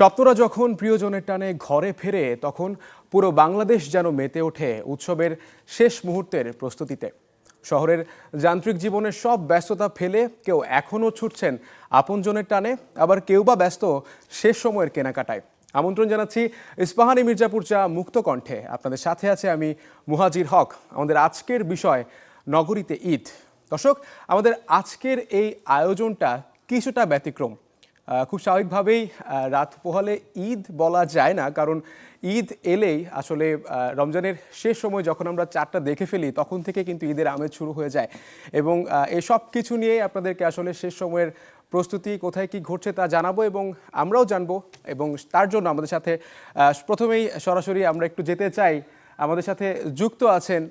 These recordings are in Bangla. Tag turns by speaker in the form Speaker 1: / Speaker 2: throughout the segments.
Speaker 1: স্বপ্নরা যখন প্রিয়জনের টানে ঘরে ফেরে তখন পুরো বাংলাদেশ যেন মেতে ওঠে উৎসবের শেষ মুহূর্তের প্রস্তুতিতে। শহরের যান্ত্রিক জীবনের সব ব্যস্ততা ফেলে কেউ এখনও ছুটছেন আপনজনের টানে, আবার কেউ বা ব্যস্ত শেষ সময়ের কেনাকাটায়। আমন্ত্রণ জানাচ্ছি ইস্পাহানি মির্জাপুর চা মুক্ত কণ্ঠে। আপনাদের সাথে আছে আমি মুহাজির হক। আমাদের আজকের বিষয় নগরীতে ঈদ। দর্শক, আমাদের আজকের এই আয়োজনটা কিছুটা ব্যতিক্রম। খুব স্বাভাবিকভাবেই রাত পোহালে ঈদ বলা যায় না, কারণ ঈদ এলেই আসলে রমজানের শেষ সময় যখন আমরা চাঁদটা দেখে ফেলি তখন থেকে কিন্তু ঈদের আমেজ শুরু হয়ে যায়। এবং এসব কিছু নিয়ে আপনাদেরকে আসলে শেষ সময়ের প্রস্তুতি কোথায় কি ঘটছে তা জানাবো এবং আমরাও জানবো। এবং তার জন্য আমাদের সাথে প্রথমেই সরাসরি আমরা একটু যেতে চাই। আমাদের সাথে যুক্ত আছেন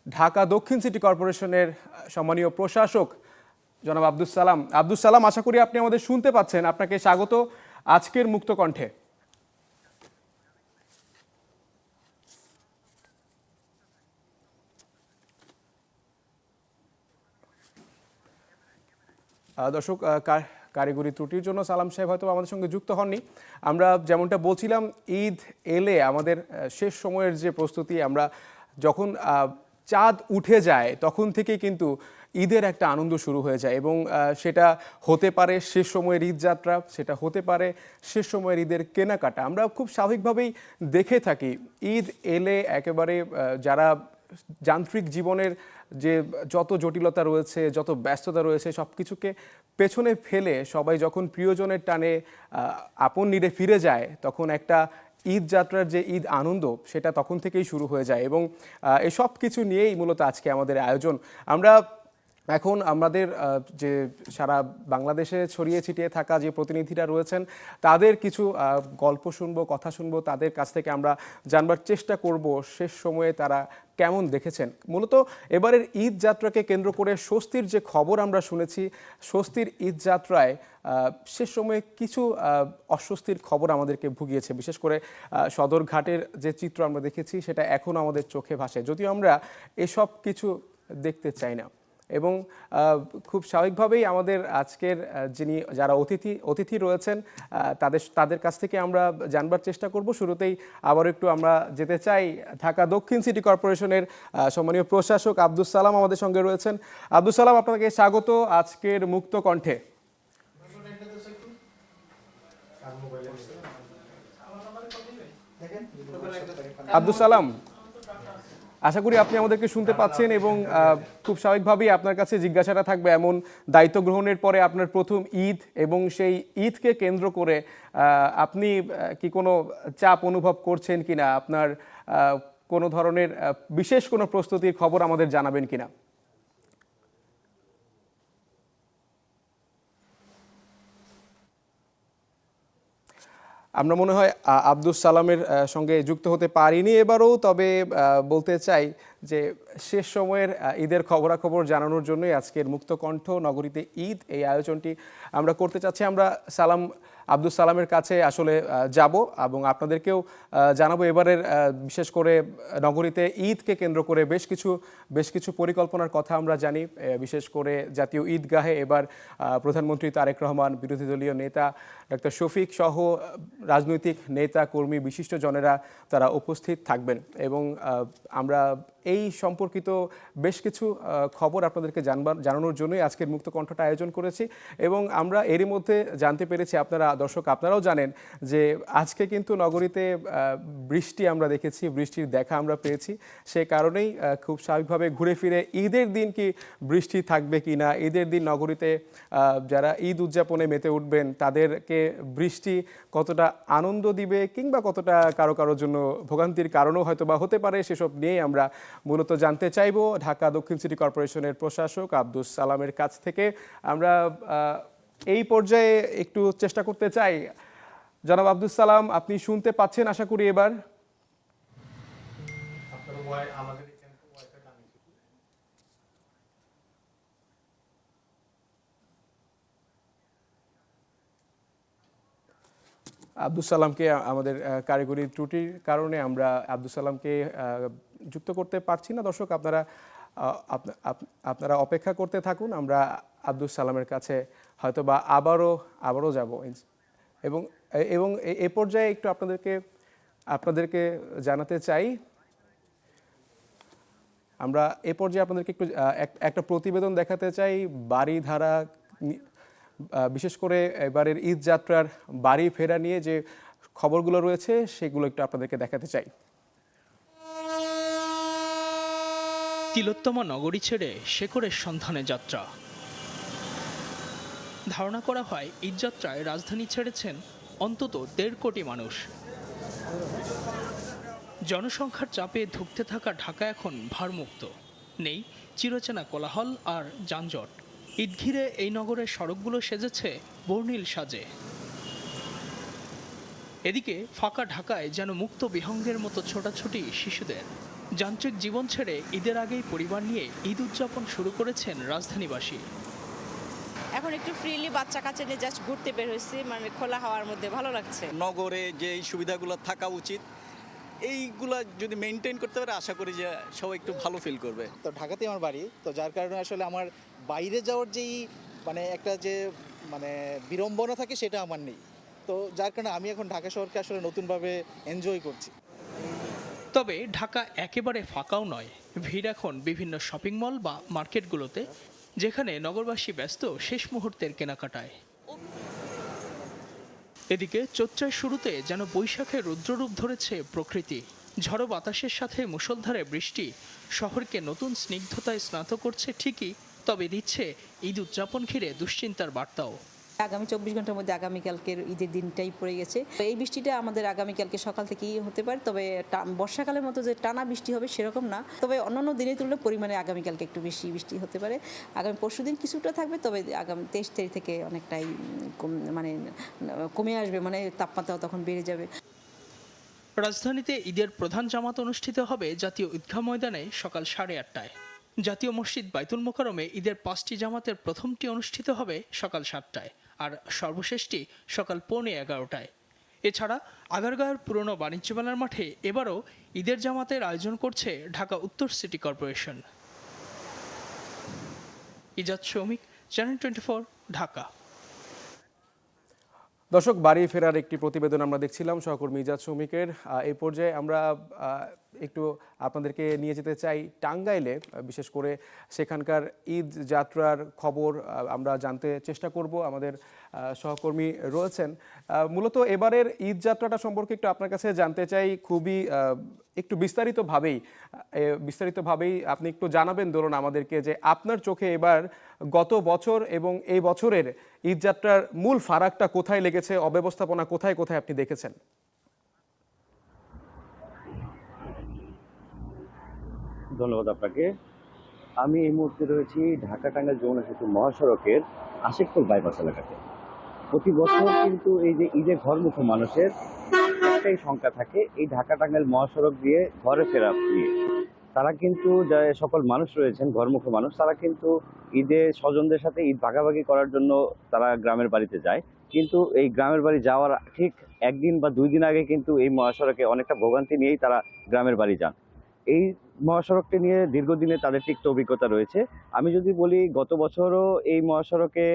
Speaker 1: ঢাকা দক্ষিণ সিটি কর্পোরেশনের সম্মানীয় প্রশাসক জনাব আব্দুস সালাম। আব্দুস সালাম, আশা করি আপনি আমাদের শুনতে পাচ্ছেন। আপনাকে স্বাগত আজকের মুক্ত কণ্ঠে। দর্শক, কারিগরি ত্রুটির জন্য সালাম সাহেব হয়তো আমাদের সঙ্গে যুক্ত হননি। আমরা যেমনটা বলছিলাম, ঈদ এলে আমাদের শেষ সময়ের যে প্রস্তুতি, আমরা যখন চাঁদ উঠে যায় তখন থেকে কিন্তু ঈদের একটা আনন্দ শুরু হয়ে যায়। এবং সেটা হতে পারে শেষ সময়ের ঈদ যাত্রা, সেটা হতে পারে শেষ সময়ের ঈদের কেনাকাটা। আমরা খুব স্বাভাবিকভাবেই দেখে থাকি ঈদ এলে একেবারে যারা যান্ত্রিক জীবনের যে যত জটিলতা রয়েছে, যত ব্যস্ততা রয়েছে, সব কিছুকে পেছনে ফেলে সবাই যখন প্রিয়জনের টানে আপন নিরে ফিরে যায় তখন একটা ঈদ যাত্রার যে ঈদ আনন্দ সেটা তখন থেকেই শুরু হয়ে যায়। এবং এসব কিছু নিয়েই মূলত আজকে আমাদের আয়োজন। আমরা এখন আমাদের যে সারা বাংলাদেশে ছড়িয়ে ছিটিয়ে থাকা যে প্রতিনিধিরা রয়েছেন তাদের কিছু গল্প শুনবো, কথা শুনবো, তাদের কাছ থেকে আমরা জানবার চেষ্টা করব শেষ সময়ে তারা কেমন দেখেছেন। মূলত এবারের ঈদ যাত্রাকে কেন্দ্র করে স্বস্তির যে খবর আমরা শুনেছি, স্বস্তির ঈদ যাত্রায় শেষ সময়ে কিছু অস্বস্তির খবর আমাদেরকে ভুগিয়েছে। বিশেষ করে সদরঘাটের যে চিত্র আমরা দেখেছি সেটা এখনও আমাদের চোখে ভাসে, যদিও আমরা এসব কিছু দেখতে চাই না। এবং খুব স্বাভাবিকভাবেই আমাদের আজকের যারা অতিথি রয়েছেন তাদের কাছ থেকে আমরা জানবার চেষ্টা করব। শুরুতেই আবার একটু আমরা যেতে চাই ঢাকা দক্ষিণ সিটি কর্পোরেশনের সম্মানীয় প্রশাসক আব্দুস সালাম আমাদের সঙ্গে রয়েছেন। আব্দুস সালাম, আপনাকে স্বাগত আজকের মুক্ত কণ্ঠে। আব্দুস সালাম, আশা করি আপনি আমাদেরকে শুনতে পাচ্ছেন এবং খুব স্বাভাবিকভাবেই আপনার কাছে জিজ্ঞাসাটা থাকবে, এমন দায়িত্ব গ্রহণের পরে আপনার প্রথম ঈদ এবং সেই ঈদকে কেন্দ্র করে আপনি কি কোনো চাপ অনুভব করছেন কিনা, আপনার কোনো ধরনের বিশেষ কোনো প্রস্তুতির খবর আমাদের জানাবেন কিনা? আমরা মনে হয় আব্দুস সালামের সঙ্গে যুক্ত হতে পারিনি এবারও, তবে বলতে চাই যে শেষ সময়ের ঈদের খবরাখবর জানানোর জন্যই আজকের মুক্ত কণ্ঠ নগরীতে ঈদ এই আয়োজনটি আমরা করতে চাচ্ছি। আমরা আব্দুস সালামের কাছে আসলে যাব এবং আপনাদেরকেও জানাবো এবারের বিশেষ করে নগরীতে ঈদকে কেন্দ্র করে বেশ কিছু পরিকল্পনার কথা আমরা জানি। বিশেষ করে জাতীয় ঈদগাহে এবার প্রধানমন্ত্রী তারেক রহমান, বিরোধী দলীয় নেতা ডক্টর শফিক সহ রাজনৈতিক নেতা কর্মী বিশিষ্টজনেরা তারা উপস্থিত থাকবেন। এবং আমরা এই সম্পর্কিত বেশ কিছু খবর আপনাদেরকে জানানোর জন্যই আজকের মুক্ত কণ্ঠটা আয়োজন করেছি। এবং আমরা এরই মধ্যে জানতে পেরেছি, আপনারাও জানেন যে আজকে কিন্তু নগরীতে বৃষ্টি আমরা দেখেছি, বৃষ্টির দেখা আমরা পেয়েছি। সে কারণেই খুব স্বাভাবিকভাবে ঘুরে ফিরে ঈদের দিন কি বৃষ্টি থাকবে কি না, ঈদের দিন নগরীতে যারা ঈদ উদযাপনে মেতে উঠবেন তাদেরকে বৃষ্টি কতটা আনন্দ দিবে কিংবা কতটা কারোর জন্য ভোগান্তির কারণও হয়তো বা হতে পারে, সেসব নিয়েই আমরা মূলত জানতে চাইব ঢাকা দক্ষিণ সিটি কর্পোরেশনের প্রশাসক আব্দুস সালামের কাছ থেকে। আমরা এই পর্যায়ে একটু চেষ্টা করতে চাই। জনাব আব্দুস সালাম, আপনি শুনতে পাচ্ছেন আশা করি এবার? আব্দুস সালামকে আমাদের কারিগরি ত্রুটির কারণে আমরা আব্দুস সালামকে যুক্ত করতে পারছি না। দর্শক, আপনারা অপেক্ষা করতে থাকুন। আমরা আব্দুস সালামের কাছে হয়তো বা আবারও যাব। এবং এবং এ পর্যায়ে একটু আপনাদেরকে জানাতে চাই, আমরা এ পর্যায়ে আপনাদেরকে একটু একটা প্রতিবেদন দেখাতে চাই বাড়িধারা, বিশেষ করে এবারের ঈদ যাত্রার বাড়ি ফেরা নিয়ে যে খবরগুলো রয়েছে সেগুলো একটু আপনাদেরকে দেখাতে চাই।
Speaker 2: তিলোত্তমা নগরী ছেড়ে শেকড়ের সন্ধানে যাত্রা। ধারণা করা হয় ঈদ যাত্রায় রাজধানী ছেড়েছেন অন্তত ১.৫ কোটি মানুষ। জনসংখ্যার চাপে ধুঁকতে থাকা ঢাকা এখন ভারমুক্ত, নেই চিরচেনা কোলাহল আর যানজট। ঈদ ঘিরে এই নগরের সড়কগুলো সেজেছে বর্ণিল সাজে। এদিকে ফাঁকা ঢাকায় যেন মুক্ত বিহঙ্গের মতো ছোটাছুটি শিশুদের। যান্ত্রিক জীবন ছেড়ে ঈদের আগেই পরিবার নিয়ে ঈদ উদযাপন শুরু করেছেন রাজধানীবাসী।
Speaker 3: এখন একটু ফ্রিলি বাচ্চা কাচ্চা নিয়ে জাস্ট ঘুরতে বের হয়েছি, মানে খোলা হাওয়ার মধ্যে ভালো লাগছে।
Speaker 4: নগরে যে এই সুবিধাগুলো থাকা উচিত, এইগুলা যদি মেনটেন করতে পারে আশা করি যে সবাই একটু ভালো ফিল করবে।
Speaker 5: তো ঢাকাতে আমার বাড়ি, তো যার কারণে আসলে আমার বাইরে যাওয়ার যেই মানে একটা যে মানে বিড়ম্বনা থাকে সেটা আমার নেই। তো যার কারণে আমি এখন ঢাকা শহরকে আসলে নতুনভাবে এনজয় করছি।
Speaker 2: তবে ঢাকা একেবারে ফাঁকাও নয়, ভিড় এখন বিভিন্ন শপিং মল বা মার্কেটগুলোতে, যেখানে নগরবাসী ব্যস্ত শেষ মুহূর্তের কেনাকাটায়। এদিকে চৈত্রের শুরুতে যেন বৈশাখের রুদ্ররূপ ধরেছে প্রকৃতি। ঝড়ো বাতাসের সাথে মুষলধারে বৃষ্টি শহরকে নতুন স্নিগ্ধতায় স্নাত করছে ঠিকই, তবে দিচ্ছে ঈদ উদযাপন ঘিরে দুশ্চিন্তার বার্তাও।
Speaker 6: আগামী ২৪ ঘন্টার মধ্যে আগামীকালকের ঈদের দিনটাই পড়ে গেছে। তো এই বৃষ্টিটা আমাদের আগামীকালকে সকাল থেকেই হতে পারে, তবে বর্ষাকালের মতো যে টানা বৃষ্টি হবে সেরকম না, তবে অন্যান্য দিনের তুলনায় পরিমাণে আগামীকালকে একটু বেশি বৃষ্টি হতে পারে। আগামী পরশুদিন কিছুটা থাকবে, তবে আগামী ২৩ তারিখ থেকে অনেকটাই মানে কমে আসবে, মানে তাপমাত্রা তখন বেড়ে যাবে।
Speaker 2: রাজধানীতে ঈদের প্রধান জামাত অনুষ্ঠিত হবে জাতীয় ঈদগাহ ময়দানে সকাল 8:30টায়। জাতীয় মসজিদ বাইতুল মোকাররমে ঈদের 5টি জামাতের প্রথমটি অনুষ্ঠিত হবে সকাল 7টায়, আর সর্বশেষটি সকাল 11:15টায়। এছাড়া আগারগাঁওয়ের পুরনো বাণিজ্য মেলার মাঠে এবারও ঈদের জামাতের আয়োজন করছে ঢাকা উত্তর city corporation. Ijaz Shoumik, channel 24, Dhaka.
Speaker 1: দর্শক, বাড়ি ফেরার একটি প্রতিবেদন আমরা দেখছিলাম সহকর্মী ইজাজ শৌমিকের। এই পর্যায়ে আমরা একটু আপনাদেরকে নিয়ে যেতে চাই টাঙ্গাইলে, বিশেষ করে সেখানকার ঈদ যাত্রার খবর আমরা জানতে চেষ্টা করব। আমাদের সহকর্মী রয়েছেন। মূলত এবারের ঈদ যাত্রাটা সম্পর্কে একটু আপনার কাছে জানতে চাই, খুবই একটু বিস্তারিতভাবেই আপনি একটু জানাবেন ধরুন আমাদেরকে, যে আপনার চোখে এবার গত বছর এবং এই বছরের ঈদ যাত্রার মূল ফারাকটা কোথায় লেগেছে, অব্যবস্থাপনা কোথায় কোথায় আপনি দেখেছেন?
Speaker 7: ধন্যবাদ আপনাকে। আমি এই মুহূর্তে রয়েছি ঢাকা টাঙ্গাইল যমুনা সেতু মহাসড়কের আশিকপুর বাইপাস এলাকাতে। প্রতি বছর কিন্তু এই যে ঈদে ঘরমুখী মানুষের একটাই সংখ্যা থাকে এই ঢাকা টাঙ্গাইল মহাসড়ক দিয়ে ঘরে ফেরা নিয়ে। তারা কিন্তু যে সকল মানুষ রয়েছেন ঘরমুখী মানুষ, তারা কিন্তু ঈদে স্বজনদের সাথে ঈদ ভাগাভাগি করার জন্য তারা গ্রামের বাড়িতে যায়, কিন্তু এই গ্রামের বাড়ি যাওয়ার ঠিক 1 দিন বা 2 দিন আগে কিন্তু এই মহাসড়কে অনেকটা ভোগান্তি নিয়েই তারা গ্রামের বাড়ি যান। এই মহাসড়কটি নিয়ে দীর্ঘদিনে তাদের তিক্ত অভিজ্ঞতা রয়েছে। আমি যদি বলি, গত বছরও এই মহাসড়কে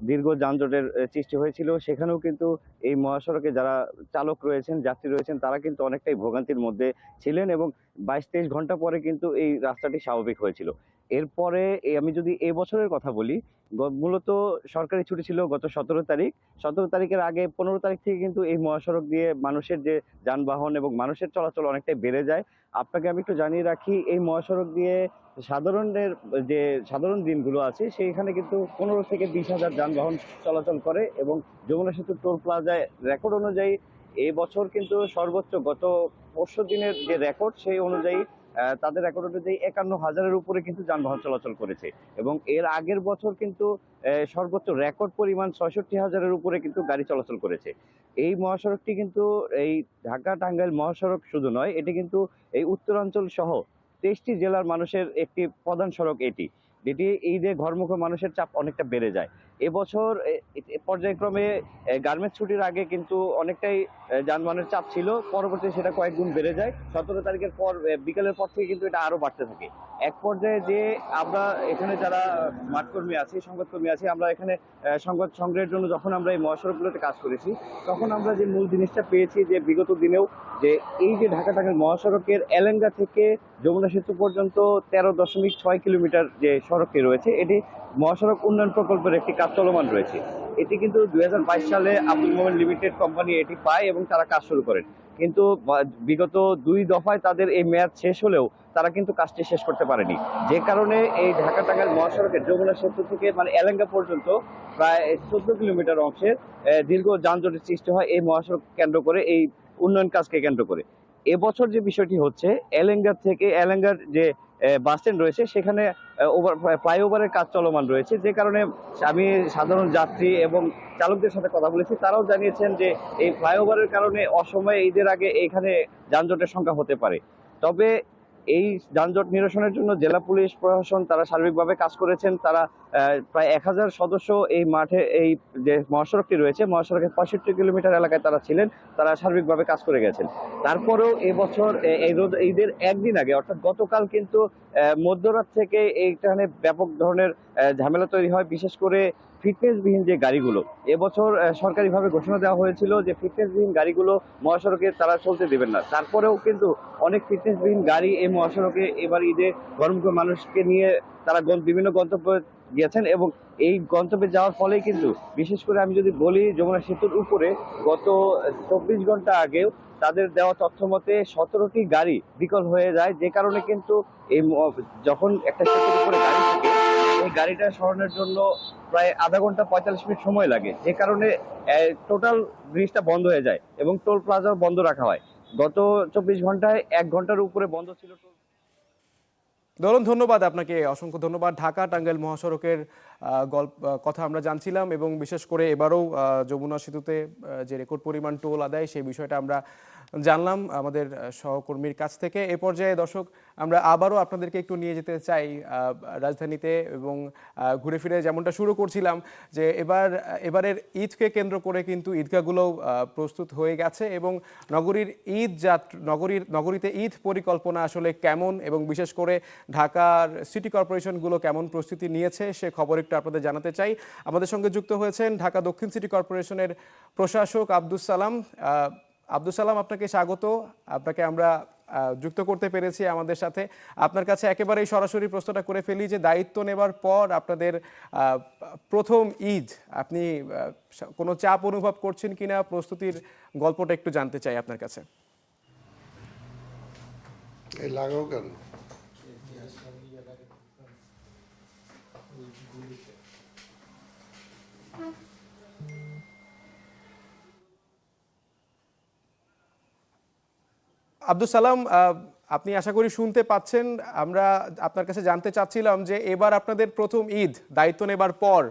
Speaker 7: দীর্ঘ যানজটের সৃষ্টি হয়েছিল, সেখানেও কিন্তু এই মহাসড়কে যারা চালক রয়েছেন, যাত্রী রয়েছেন, তারা কিন্তু অনেকটাই ভোগান্তির মধ্যে ছিলেন এবং 22-23 ঘন্টা পরে কিন্তু এই রাস্তাটি স্বাভাবিক হয়েছিল। এরপরে আমি যদি এ বছরের কথা বলি, মূলত সরকারি ছুটি ছিল গত 17 তারিখ। 17 তারিখের আগে 15 তারিখ থেকে কিন্তু এই মহাসড়ক দিয়ে মানুষের যে যানবাহন এবং মানুষের চলাচল অনেকটাই বেড়ে যায়। আপনাকে আমি একটু জানিয়ে রাখি, এই মহাসড়ক দিয়ে সাধারণ দিনগুলো আছে সেইখানে কিন্তু 15 থেকে 20,000 যানবাহন চলাচল করে এবং যমুনা সেতু টোল প্লাজায় রেকর্ড অনুযায়ী এই বছর কিন্তু সর্বোচ্চ গত 500 দিনের যে রেকর্ড সেই অনুযায়ী তাদের রেকর্ড অনুযায়ী 51,000-এর উপরে কিন্তু যানবাহন চলাচল করেছে এবং এর আগের বছর কিন্তু সর্বোচ্চ রেকর্ড পরিমাণ 66,000-এর উপরে কিন্তু গাড়ি চলাচল করেছে। এই মহাসড়কটি কিন্তু এই ঢাকা টাঙ্গাইল মহাসড়ক শুধু নয়, এটি কিন্তু এই উত্তরাঞ্চল সহ 23টি জেলার মানুষের একটি প্রধান সড়ক এটি, যেটি ঈদে ঘরমুখী মানুষের চাপ অনেকটা বেড়ে যায়। এবছর পর্যায়ক্রমে গার্মেন্টস ছুটির আগে কিন্তু অনেকটাই যানবাহনের চাপ ছিল, পরবর্তী সেটা কয়েক গুণ বেড়ে যায়। 17 তারিখের পর বিকেলের পর থেকে কিন্তু এটা আরো বাড়তে থাকে। এক পর্যায়ে যে আমরা এখানে যারা মাঠকর্মী আছি, সংবাদকর্মী আছি, আমরা এখানে সংবাদ সংগ্রহের জন্য যখন আমরা এই মহাসড়কগুলোতে কাজ করেছি, তখন আমরা যে মূল জিনিসটা পেয়েছি যে বিগত দিনেও যে এই যে ঢাকা টাঙ্গাইল মহাসড়কের এলেঙ্গা থেকে যমুনা সেতু পর্যন্ত 13.6 কিলোমিটার যে সড়কটি রয়েছে, এটি মহাসড়ক উন্নয়ন প্রকল্পের একটি কাজ চলমান রয়েছে। এটি কিন্তু 2022 সালে আব্দুল মোমেন লিমিটেড কোম্পানি এটি পায় এবং তারা কাজ শুরু করেন। কিন্তু বিগত 2 দফায় তাদের এই মেয়াদ শেষ হলেও তারা কিন্তু কাজটি শেষ করতে পারেনি, যে কারণে এই ঢাকা টাঙ্গাইল মহাসড়কের যমুনা সেতু থেকে এলেঙ্গা পর্যন্ত প্রায় 14 কিলোমিটার অংশের দীর্ঘ যানজটের সৃষ্টি হয় এই মহাসড়ক কেন্দ্র করে, এই উন্নয়ন কাজকে কেন্দ্র করে। এবছর যে বিষয়টি হচ্ছে, এলেঙ্গার যে বাস স্ট্যান্ড রয়েছে সেখানে ফ্লাইওভারের কাজ চলমান রয়েছে, যে কারণে আমি সাধারণ যাত্রী এবং চালকদের সাথে কথা বলেছি, তারাও জানিয়েছেন যে এই ফ্লাইওভারের কারণে অসময়ে ঈদের আগে এখানে যানজটের সংখ্যা হতে পারে। তবে এই যানজট নিরসনের জন্য জেলা পুলিশ প্রশাসন তারা সার্বিকভাবে কাজ করেছেন। তারা প্রায় 1000 সদস্য এই মাঠে, এই যে মহাসড়কটি রয়েছে, মহাসড়কের 65 কিলোমিটার এলাকায় তারা ছিলেন, তারা সার্বিকভাবে কাজ করে গেছেন। তারপরেও এবছর এই ঈদের একদিন আগে অর্থাৎ গতকাল কিন্তু মধ্যরাত থেকে এইখানে ব্যাপক ধরনের ঝামেলা তৈরি হয়, বিশেষ করে ফিটনেসবিহীন যে গাড়িগুলো। এবছর সরকারিভাবে ঘোষণা দেওয়া হয়েছিল যে ফিটনেসবিহীন গাড়িগুলো মহাসড়কে তারা চলতে দেবেন না। তারপরেও কিন্তু অনেক ফিটনেসবিহীন গাড়ি এই মহাসড়কে এবার ঈদে ঘরমুখী মানুষকে নিয়ে তারা বিভিন্ন গন্তব্যে গিয়েছেন, এবং এই গন্তব্যে যাওয়ার ফলেই কিন্তু, বিশেষ করে আমি যদি বলি, যমুনা সেতুর উপরে গত 24 ঘন্টা আগেও তাদের দেওয়া তথ্য মতে 17টি গাড়ি বিকল হয়ে যায়, যে কারণে কিন্তু এই যখন একটা সেতুর উপরে গাড়ি থাকে, এই গাড়িটা সরানোর জন্য প্রায় আধা ঘন্টা 45 মিনিট সময় লাগে, যে কারণে টোটাল ব্রিজটা বন্ধ হয়ে যায় এবং টোল প্লাজা বন্ধ রাখা হয়। গত 24 ঘন্টায় 1 ঘন্টার উপরে বন্ধ ছিল টোল।
Speaker 1: দোলন, ধন্যবাদ আপনাকে, অসংখ্য ধন্যবাদ। ঢাকা টাঙ্গাইল মহাসড়কের কথা আমরা জানছিলাম, এবং বিশেষ করে এবারও যমুনা সেতুতে যে রেকর্ড পরিমাণ টোল আদায়, সেই বিষয়টা আমরা জানলাম আমাদের সহকর্মীর কাছ থেকে। এ পর্যায়ে দর্শক, আমরা আবারও আপনাদেরকে একটু নিয়ে যেতে চাই রাজধানীতে, এবং ঘুরে ফিরে যেমনটা শুরু করছিলাম যে এবারের ঈদকে কেন্দ্র করে কিন্তু ঈদগাহগুলোও প্রস্তুত হয়ে গেছে, এবং নগরীতে ঈদ পরিকল্পনা আসলে কেমন, এবং বিশেষ করে ঢাকার সিটি কর্পোরেশনগুলো কেমন প্রস্তুতি নিয়েছে সে খবর একটু আপনাদের জানাতে চাই। আমাদের সঙ্গে যুক্ত হয়েছেন ঢাকা দক্ষিণ সিটি কর্পোরেশনের প্রশাসক আব্দুস সালাম। আব্দুস সালাম, আপনাকে স্বাগত। আপনাকে আমরা যুক্ত করতে পেরেছি আমাদের সাথে। আপনার কাছে একেবারেই সরাসরি প্রশ্নটা করে ফেলি যে দায়িত্ব নেবার পর আপনাদের প্রথম ঈদ, আপনি কোনো চাপ অনুভব করছেন কিনা, প্রস্তুতির গল্পটা একটু জানতে চাই আপনার কাছে।
Speaker 8: এই লাগাও কেন?
Speaker 1: আব্দুস সালাম, আপনি আশা করি শুনতে পাচ্ছেন। আমরা আপনার কাছে জানতে চাচ্ছিলাম যে এবার আপনাদের প্রথম ঈদ দায়িত্ব নেবার পর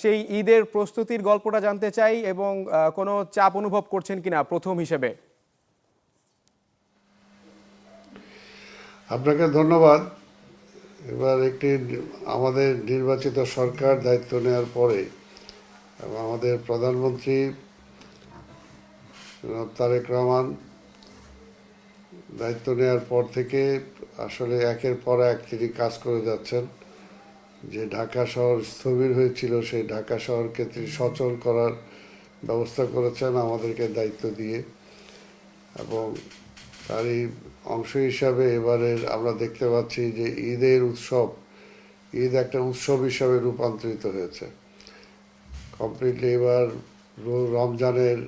Speaker 1: সেই ঈদের প্রস্তুতির গল্পটা জানতে চাই, এবং কোনো চাপ অনুভব করছেন কিনা প্রথম হিসেবে।
Speaker 8: আপনাকে ধন্যবাদ। এবার আমাদের নির্বাচিত সরকার দায়িত্ব নেওয়ার পরে, এবং আমাদের প্রধানমন্ত্রী তারেক রহমান দায়িত্ব নেওয়ার পর থেকে আসলে একের পর এক তিনি কাজ করে যাচ্ছেন। যে ঢাকা শহর স্থবির হয়েছিল, সেই ঢাকা শহরকে তিনি সচল করার ব্যবস্থা করেছেন আমাদেরকে দায়িত্ব দিয়ে, এবং তারই অংশ হিসাবে এবারের আমরা দেখতে পাচ্ছি যে ঈদ একটা উৎসব হিসাবে রূপান্তরিত হয়েছে কমপ্লিটলি। এবার রমজানের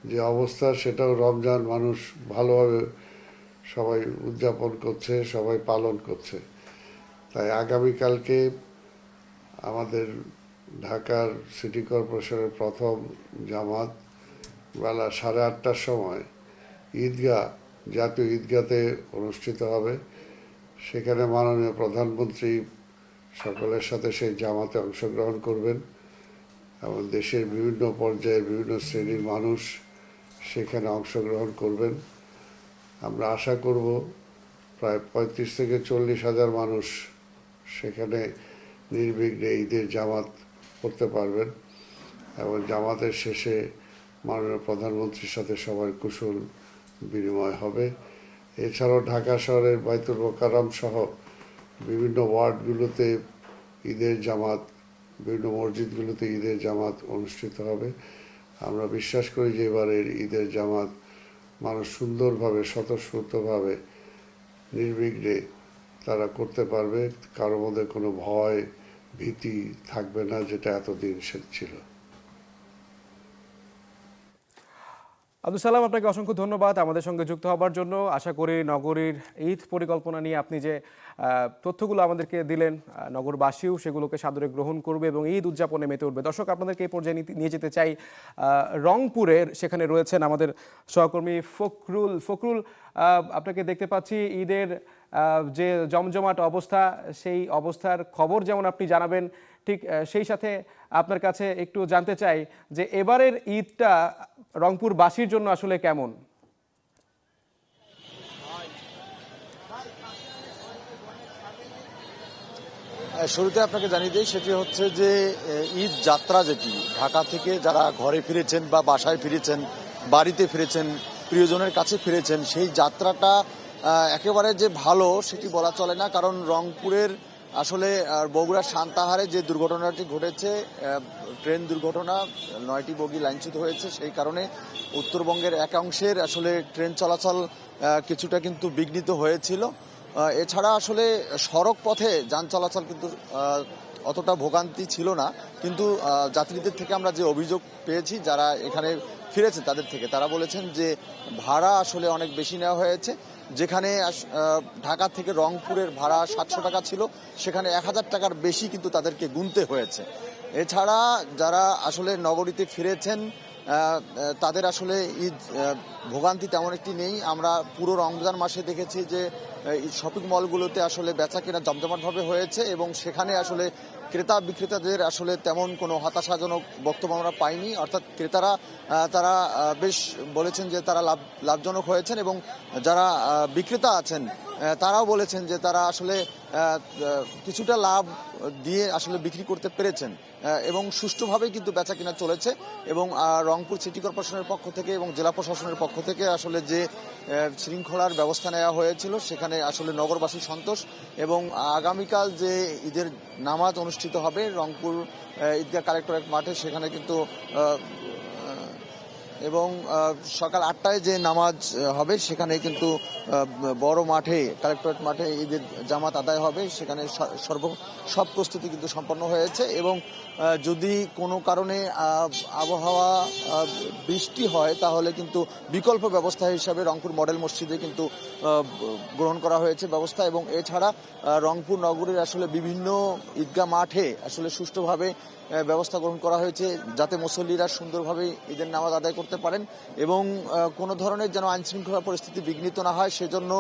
Speaker 8: যে অবস্থা, সেটাও রমজান মানুষ ভালোভাবে সবাই উদযাপন করছে, সবাই পালন করছে। তাই আগামীকালকে আমাদের ঢাকার সিটি কর্পোরেশনের প্রথম জামাত বেলা 8:30টার সময় জাতীয় ঈদগাতে অনুষ্ঠিত হবে। সেখানে মাননীয় প্রধানমন্ত্রী সকলের সাথে সেই জামাতে অংশগ্রহণ করবেন, এবং দেশের বিভিন্ন পর্যায়ের বিভিন্ন শ্রেণীর মানুষ সেখানে অংশগ্রহণ করবেন। আমরা আশা করব প্রায় 35 থেকে 40 হাজার মানুষ সেখানে নির্বিঘ্নে ঈদের জামাত করতে পারবেন এবং জামাতের শেষে মাননীয় প্রধানমন্ত্রীর সাথে সবার কুশল বিনিময় হবে। এছাড়াও ঢাকা শহরের বাইতুল মোকাররম সহ বিভিন্ন ওয়ার্ডগুলোতে ঈদের জামাত, বিভিন্ন মসজিদগুলোতে ঈদের জামাত অনুষ্ঠিত হবে। আমরা বিশ্বাস করি যে এবারের ঈদের জামাত মানুষ সুন্দরভাবে স্বতঃস্ফূর্তভাবে নির্বিঘ্নে তারা করতে পারবে, কারো মধ্যে কোনো ভয় ভীতি থাকবে না, যেটা এতদিন ছিল।
Speaker 1: আব্দুল সালাম, আপনাকে অসংখ্য ধন্যবাদ আমাদের সঙ্গে যুক্ত হবার জন্য। আশা করি নগরীর ঈদ পরিকল্পনা নিয়ে আপনি যে তথ্যগুলো আমাদেরকে দিলেন, নগরবাসীও সেগুলোকে সাদরে গ্রহণ করবে এবং ঈদ উদযাপনে মেতে উঠবে। দর্শক, আপনাদেরকে এই পর্যায়ে নিয়ে যেতে চাই রংপুরের, সেখানে রয়েছেন আমাদের সহকর্মী ফখরুল। আপনাকে দেখতে পাচ্ছি ঈদের যে জমজমাট অবস্থা, সেই অবস্থার খবর যেমন আপনি জানাবেন, ঠিক সেই সাথে আপনার কাছে একটু জানতে চাই যে এবারের ঈদটা রংপুরবাসীর জন্য আসলে কেমন?
Speaker 9: শুরুতে আপনাকে জানিয়ে দিই, সেটি হচ্ছে যে ঈদ যাত্রা যেটি ঢাকা থেকে যারা ঘরে ফিরেছেন বা বাসায় ফিরেছেন, বাড়িতে ফিরেছেন, প্রিয়জনের কাছে ফিরেছেন, সেই যাত্রাটা একেবারে যে ভালো সেটি বলা চলে না। কারণ রংপুরের আসলে বগুড়ার সান্তাহারে যে দুর্ঘটনাটি ঘটেছে, ট্রেন দুর্ঘটনা, 9টি বগি লাইনচ্যুত হয়েছে, সেই কারণে উত্তরবঙ্গের একাংশের আসলে ট্রেন চলাচল কিছুটা কিন্তু বিঘ্নিত হয়েছিল। এছাড়া আসলে সড়ক পথে যান চলাচল কিন্তু অতটা ভোগান্তি ছিল না। কিন্তু যাত্রীদের থেকে আমরা যে অভিযোগ পেয়েছি, যারা এখানে ফিরেছে তাদের থেকে, তারা বলেছেন যে ভাড়া আসলে অনেক বেশি নেওয়া হয়েছে। যেখানে ঢাকা থেকে রংপুরের ভাড়া 700 টাকা ছিল, সেখানে 1000 টাকার বেশি কিন্তু তাদেরকে গুনতে হয়েছে। এছাড়া যারা আসলে নগরীতে ফিরেছেন তাদের আসলে ঈদ ভোগান্তি তেমন একটি নেই। আমরা পুরো রমজান মাসে দেখেছি যে শপিং মলগুলোতে আসলে বেচা কেনা জমজমাটভাবে হয়েছে এবং সেখানে আসলে ক্রেতা বিক্রেতাদের আসলে তেমন কোনো হতাশাজনক বক্তব্য আমরা পাইনি। অর্থাৎ ক্রেতারা তারা বেশ বলেছেন যে তারা লাভজনক হয়েছেন এবং যারা বিক্রেতা আছেন তারাও বলেছেন যে তারা আসলে কিছুটা লাভ দিয়ে আসলে বিক্রি করতে পেরেছেন এবং সুষ্ঠুভাবেই কিন্তু বেচা কিনা চলেছে। এবং রংপুর সিটি কর্পোরেশনের পক্ষ থেকে এবং জেলা প্রশাসনের পক্ষ থেকে আসলে যে শৃঙ্খলার ব্যবস্থা নেওয়া হয়েছিল, সেখানে আসলে নগরবাসী সন্তোষ। এবং আগামীকাল যে ঈদের নামাজ অনুষ্ঠিত হবে রংপুর ঈদগাহ কালেক্টরেট মাঠে, সেখানে কিন্তু এবং সকাল 8টায় যে নামাজ হবে সেখানে কিন্তু বড় মাঠে, কালেক্টরেট মাঠে ঈদের জামাত আদায় হবে। সেখানে সব প্রস্তুতি কিন্তু সম্পন্ন হয়েছে এবং যদি কোনো কারণে আবহাওয়া বৃষ্টি হয় তাহলে কিন্তু বিকল্প ব্যবস্থা হিসাবে রংপুর মডেল মসজিদে কিন্তু গ্রহণ করা হয়েছে ব্যবস্থা। এবং এছাড়া রংপুর নগরীর আসলে বিভিন্ন ঈদগাহ মাঠে আসলে সুষ্ঠুভাবে ব্যবস্থা গ্রহণ করা হয়েছে যাতে মুসল্লিরা সুন্দরভাবে ঈদের নামাজ আদায় করতে পারেন এবং কোনো ধরনের যেন আইনশৃঙ্খলা পরিস্থিতি বিঘ্নিত না হয় সেজন্য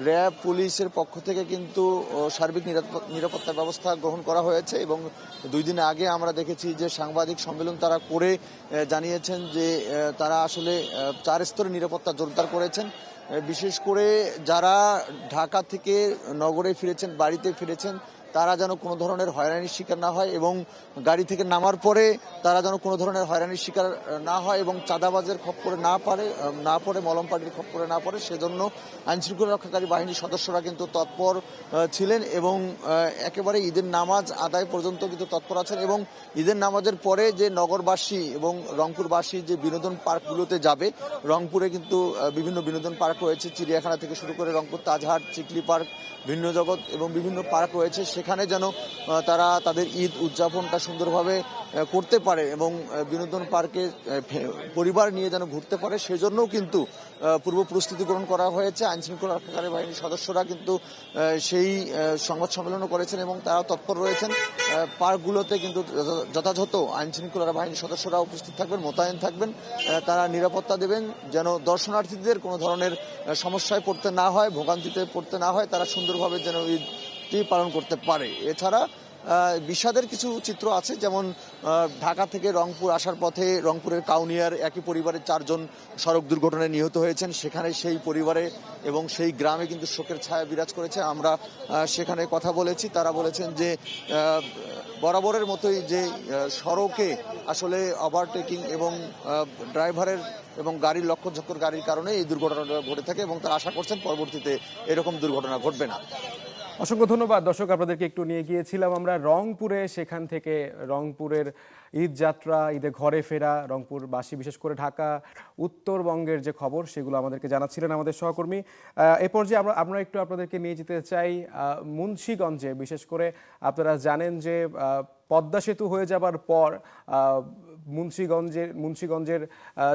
Speaker 9: র্যাব, পুলিশের পক্ষ থেকে কিন্তু সার্বিক নিরাপত্তা ব্যবস্থা গ্রহণ করা হয়েছে। এবং 2 দিন আগে আমরা দেখেছি যে সাংবাদিক সম্মেলন তারা করে জানিয়েছেন যে তারা আসলে 4 স্তরের নিরাপত্তা জোরদার করেছেন। বিশেষ করে যারা ঢাকা থেকে নগরে ফিরেছেন, বাড়িতে ফিরেছেন, তারা যেন কোনো ধরনের হয়রানির শিকার না হয় এবং গাড়ি থেকে নামার পরে তারা যেন কোনো ধরনের হয়রানির শিকার না হয় এবং চাঁদাবাজের খপ্পরে না পড়ে মলম পার্টির খপ্পরে না পড়ে, সেজন্য আইনশৃঙ্খলা রক্ষাকারী বাহিনীর সদস্যরা কিন্তু তৎপর ছিলেন এবং একেবারে ঈদের নামাজ আদায় পর্যন্ত কিন্তু তৎপর আছেন। এবং ঈদের নামাজের পরে যে নগরবাসী এবং রংপুরবাসী যে বিনোদন পার্কগুলোতে যাবে, রংপুরে কিন্তু বিভিন্ন বিনোদন পার্ক রয়েছে, চিড়িয়াখানা থেকে শুরু করে রংপুর তাজহাট, চিকলি পার্ক, ভিন্ন জগৎ এবং বিভিন্ন পার্ক রয়েছে, সেখানে যেন তারা তাদের ঈদ উদযাপনটা সুন্দরভাবে করতে পারে এবং বিনোদন পার্কে পরিবার নিয়ে যেন ঘুরতে পারে, সেজন্যও কিন্তু পূর্ব প্রস্তুতি গ্রহণ করা হয়েছে। আইনশৃঙ্খলা রক্ষাকারী বাহিনীর সদস্যরা কিন্তু সেই সংবাদ সম্মেলনও করেছেন এবং তারা তৎপর রয়েছেন। পার্কগুলোতে কিন্তু যথাযথ আইনশৃঙ্খলা বাহিনীর সদস্যরা উপস্থিত থাকবেন, মোতায়েন থাকবেন, তারা নিরাপত্তা দেবেন যেন দর্শনার্থীদের কোনো ধরনের সমস্যায় পড়তে না হয়, ভোগান্তিতে পড়তে না হয়, তারা সুন্দরভাবে যেন ঈদটি পালন করতে পারে। এছাড়া বিষাদের কিছু চিত্র আছে, যেমন ঢাকা থেকে রংপুর আসার পথে রংপুরের কাউনিয়ার একই পরিবারের 4 জন সড়ক দুর্ঘটনায় নিহত হয়েছেন। সেখানে সেই পরিবারে এবং সেই গ্রামে কিন্তু শোকের ছায়া বিরাজ করেছে। আমরা সেখানে কথা বলেছি, তারা বলেছেন যে বরাবরের মতোই যে সড়কে আসলে ওভারটেকিং এবং ড্রাইভারের এবং গাড়ির লক্ষ্যঝক্কর গাড়ির কারণে এই দুর্ঘটনাটা ঘটে থাকে এবং তারা আশা করছেন পরবর্তীতে এরকম দুর্ঘটনা ঘটবে না।
Speaker 1: অসংখ্য ধন্যবাদ। দর্শক, আপনাদেরকে একটু নিয়ে গিয়েছিলাম আমরা রংপুরে, সেখান থেকে রংপুরের ঈদ যাত্রা, ঈদে ঘরে ফেরা, রংপুরবাসী বিশেষ করে ঢাকা উত্তরবঙ্গের যে খবর সেগুলো আমাদেরকে জানাচ্ছিলেন আমাদের সহকর্মী। এ পর্যায়ে আমরা একটু আপনাদেরকে নিয়ে যেতে চাই মুন্সিগঞ্জে। বিশেষ করে আপনারা জানেন যে পদ্মা সেতু হয়ে যাবার পর মুন্সিগঞ্জের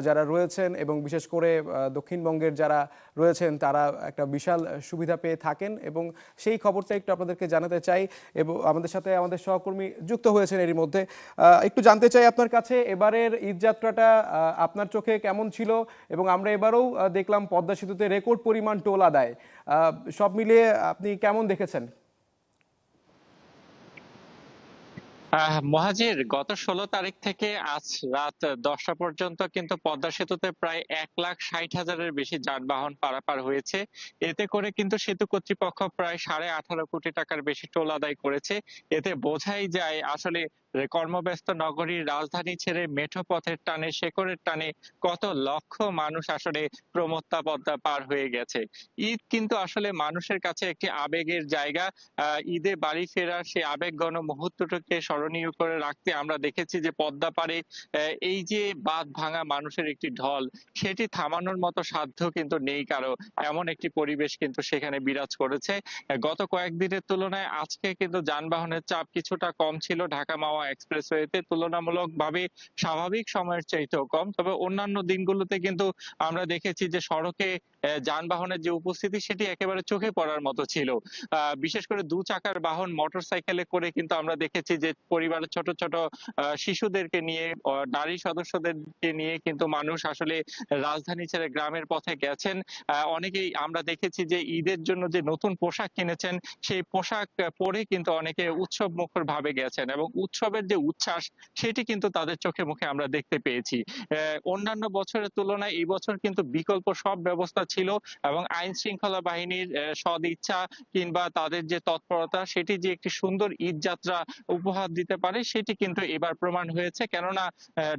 Speaker 1: যারা রয়েছেন এবং বিশেষ করে দক্ষিণবঙ্গের যারা রয়েছেন তারা একটা বিশাল সুবিধা পেয়ে থাকেন, এবং সেই খবরটা একটু আপনাদেরকে জানাতে চাই। এবং আমাদের সাথে আমাদের সহকর্মী যুক্ত হয়েছেন এরই মধ্যে। একটু জানতে চাই আপনার কাছে, এবারের ঈদযাত্রাটা আপনার চোখে কেমন ছিল? এবং আমরা এবারেও দেখলাম পদ্মা সেতুতে রেকর্ড পরিমাণ টোল আদায়। সব মিলিয়ে আপনি কেমন দেখেছেন?
Speaker 10: মহাজির, গত 16 তারিখ থেকে আজ রাত 10টা পর্যন্ত কিন্তু পদ্মা সেতুতে প্রায় 1,60,000-এর বেশি যানবাহন পারাপার হয়েছে। এতে করে কিন্তু সেতু কর্তৃপক্ষ প্রায় 18.5 কোটি টাকার বেশি টোল আদায় করেছে। এতে বোঝাই যায় আসলে কর্মব্যস্ত নগরীর রাজধানী ছেড়ে মেঠো পথের টানে, শেকড়ের টানে কত লক্ষ মানুষ আসলে প্রমত্তা পদ্মা পার হয়ে গেছে। ঈদ কিন্তু আসলে মানুষের কাছে একটি আবেগের জায়গা। ঈদে বাড়ি ফেরার সেই আবেগঘন মুহূর্তটাকে স্মরণীয় করে রাখতে আমরা দেখেছি যে পদ্মা পাড়ে এই যে বাঁধ ভাঙা মানুষের একটি ঢল, সেটি থামানোর মতো সাধ্য কিন্তু নেই কারো, এমন একটি পরিবেশ কিন্তু সেখানে বিরাজ করেছে। গত কয়েকদিনের তুলনায় আজকে কিন্তু যানবাহনের চাপ কিছুটা কম ছিল ঢাকা মাওয়া এক্সপ্রেসওয়েতে, তুলনামূলকভাবে স্বাভাবিক সময়ের চাইতেও কম। তবে অন্যান্য দিনগুলোতে কিন্তু আমরা দেখেছি যে সড়কে যানবাহনের যে উপস্থিতি সেটি একেবারে চোখে পড়ার মতো ছিল। বিশেষ করে 2 চাকার বাহন মোটরসাইকেলে করে কিন্তু আমরা দেখেছি যে পরিবারের ছোট ছোট শিশুদেরকে নিয়ে, নারী সদস্যদেরকে নিয়ে কিন্তু মানুষ আসলে রাজধানী ছেড়ে গ্রামের পথে গেছেন। অনেকেই আমরা দেখেছি যে ঈদের জন্য যে নতুন পোশাক কিনেছেন সেই পোশাক পরে কিন্তু অনেকে উৎসব মুখর ভাবে গেছেন, এবং উৎসবের যে উচ্ছ্বাস সেটি কিন্তু তাদের চোখে মুখে আমরা দেখতে পেয়েছি। অন্যান্য বছরের তুলনায় এই বছর কিন্তু বিকল্প সব ব্যবস্থা ছিল, এবং আইন শৃঙ্খলা বাহিনীর সদিচ্ছা কিংবা তাদের যে তৎপরতা সেটি যে একটি সুন্দর ঈদ যাত্রা উপহার দিতে পারে সেটি কিন্তু এবার প্রমাণ হয়েছে। কেননা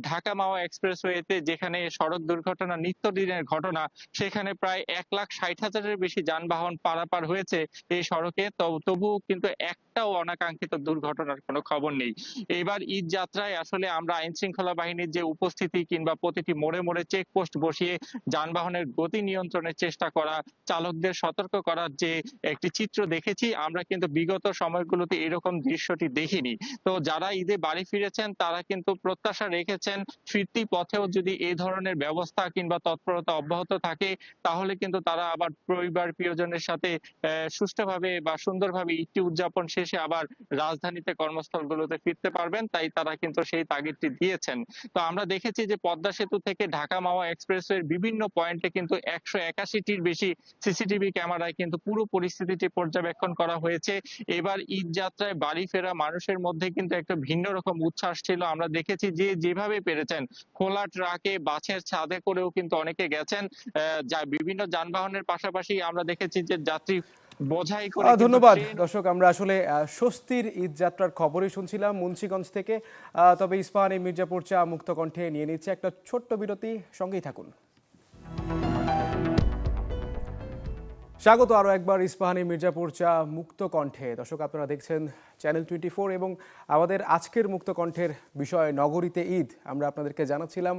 Speaker 10: ঢাকা মাওয়া এক্সপ্রেসওয়েতে যেখানে সড়ক দুর্ঘটনা নিত্যদিনের ঘটনা, সেখানে প্রায় 1,60,000-এর বেশি যানবাহন পারাপার হয়েছে এই সড়কে, তবুও কিন্তু একটাও অনাকাঙ্ক্ষিত দুর্ঘটনার কোনো খবর নেই। এবার ঈদ যাত্রায় আসলে আমরা আইন শৃঙ্খলা বাহিনীর যে উপস্থিতি কিংবা প্রতিটি মোড়ে মোড়ে চেকপোস্ট বসিয়ে যানবাহনের গতি নিয়ন্ত্রণের চেষ্টা করা, চালকদের সতর্ক করার যে একটি চিত্র দেখেছি, আমরা কিন্তু বিগত সময়গুলোতে এরকম দৃশ্যটি দেখিনি। তো যারা ঈদে বাড়ি ফিরেছেন তারা কিন্তু প্রত্যাশা রেখেছেন ফিরতি পথেও যদি এই ধরনের ব্যবস্থা কিংবা তৎপরতা অব্যাহত থাকে তাহলে কিন্তু তারা আবার পরিবার প্রিয়জনের সাথে সুষ্ঠুভাবে বা সুন্দরভাবে ঈদটি উদযাপন শেষে আবার রাজধানীতে কর্মস্থলগুলোতে ফিরতে পারবেন। তাই তারা কিন্তু সেই তাগিদটি দিয়েছেন। তো আমরা দেখেছি যে পদ্মা সেতু থেকে ঢাকা মাওয়া এক্সপ্রেসওয়ের বিভিন্ন পয়েন্টে কিন্তু 181টির বেশি সিসিটিভি ক্যামেরায় কিন্তু পুরো পরিস্থিতিটি পর্যবেক্ষণ করা হয়েছে। এবার ঈদ যাত্রায় বাড়ি ফেরা মানুষের মধ্যে কিন্তু একটা ভিন্ন রকম উচ্ছ্বাস ছিল। আমরা দেখেছি যে যেভাবে পেরেছেন খোলা ট্রাকে, বাসের ছাদে করেও কিন্তু অনেকে গেছেন। যা বিভিন্ন যানবাহনের পাশাপাশি আমরা দেখেছি যে যাত্রী বোঝাই করে।
Speaker 1: ধন্যবাদ। দর্শক, আমরা আসলে স্বস্তির ঈদ যাত্রার খবরই শুনছিলাম মুন্সিগঞ্জ থেকে। তবে ইস্পাহানী মির্জাপুর চা মুক্ত কণ্ঠে নিয়ে নিচ্ছে একটা ছোট্ট বিরতি, সঙ্গেই থাকুন। স্বাগত আরও একবার ইস্পাহানী মির্জাপুর চা মুক্ত কণ্ঠে। দর্শক, আপনারা দেখছেন চ্যানেল 24 এবং আমাদের আজকের মুক্ত কণ্ঠের বিষয় নগরীতে ঈদ। আমরা আপনাদেরকে জানাচ্ছিলাম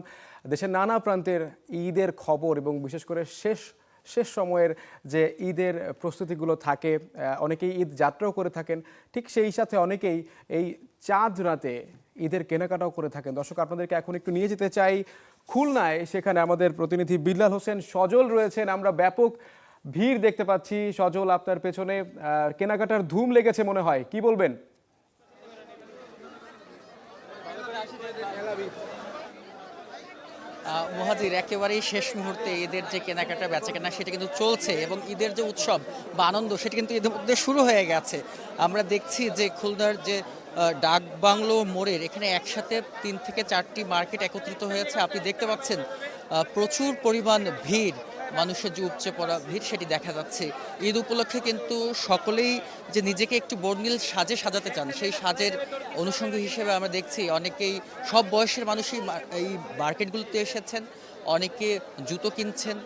Speaker 1: দেশের নানা প্রান্তের ঈদের খবর এবং বিশেষ করে শেষ সময়ের যে ঈদের প্রস্তুতিগুলো থাকে। অনেকেই ঈদ যাত্রাও করে থাকেন, ঠিক সেই সাথে অনেকেই এই চাঁদ রাতে ঈদের কেনাকাটাও করে থাকেন। দর্শক, আপনাদেরকে এখন একটু নিয়ে যেতে চাই খুলনায়। সেখানে আমাদের প্রতিনিধি বিল্লাল হোসেন সজল রয়েছেন। আমরা ব্যাপক ভিড় দেখতে পাচ্ছি। সজল, আপনার পেছনে কেনাকাটার ধুম লেগেছে মনে হয়, কি বলবেন?
Speaker 11: মুহাজির, একেবারেই শেষ মুহূর্তে ঈদের যে কেনাকাটা বেচাকেনা সেটা কিন্তু চলছে, এবং ঈদের যে উৎসব বা আনন্দ সেটা কিন্তু ঈদের মধ্যে শুরু হয়ে গেছে। আমরা দেখছি যে খুলনার যে ডাক বাংলো মোড়ের এখানে একসাথে 3 থেকে 4টি মার্কেট একত্রিত হয়েছে। আপনি দেখতে পাচ্ছেন প্রচুর পরিমাণ ভিড়, মানুষের যে উপচে পড়া ভিড় সেটি দেখা যাচ্ছে। ঈদ উপলক্ষে কিন্তু সকলেই যে নিজেকে একটু বর্ণিল সাজে সাজাতে চান, সেই সাজের অনুষঙ্গ হিসেবে আমরা দেখছি অনেকেই সব বয়সের মানুষই এই মার্কেটগুলোতে এসেছেন। অনেকে জুতো কিনছেন,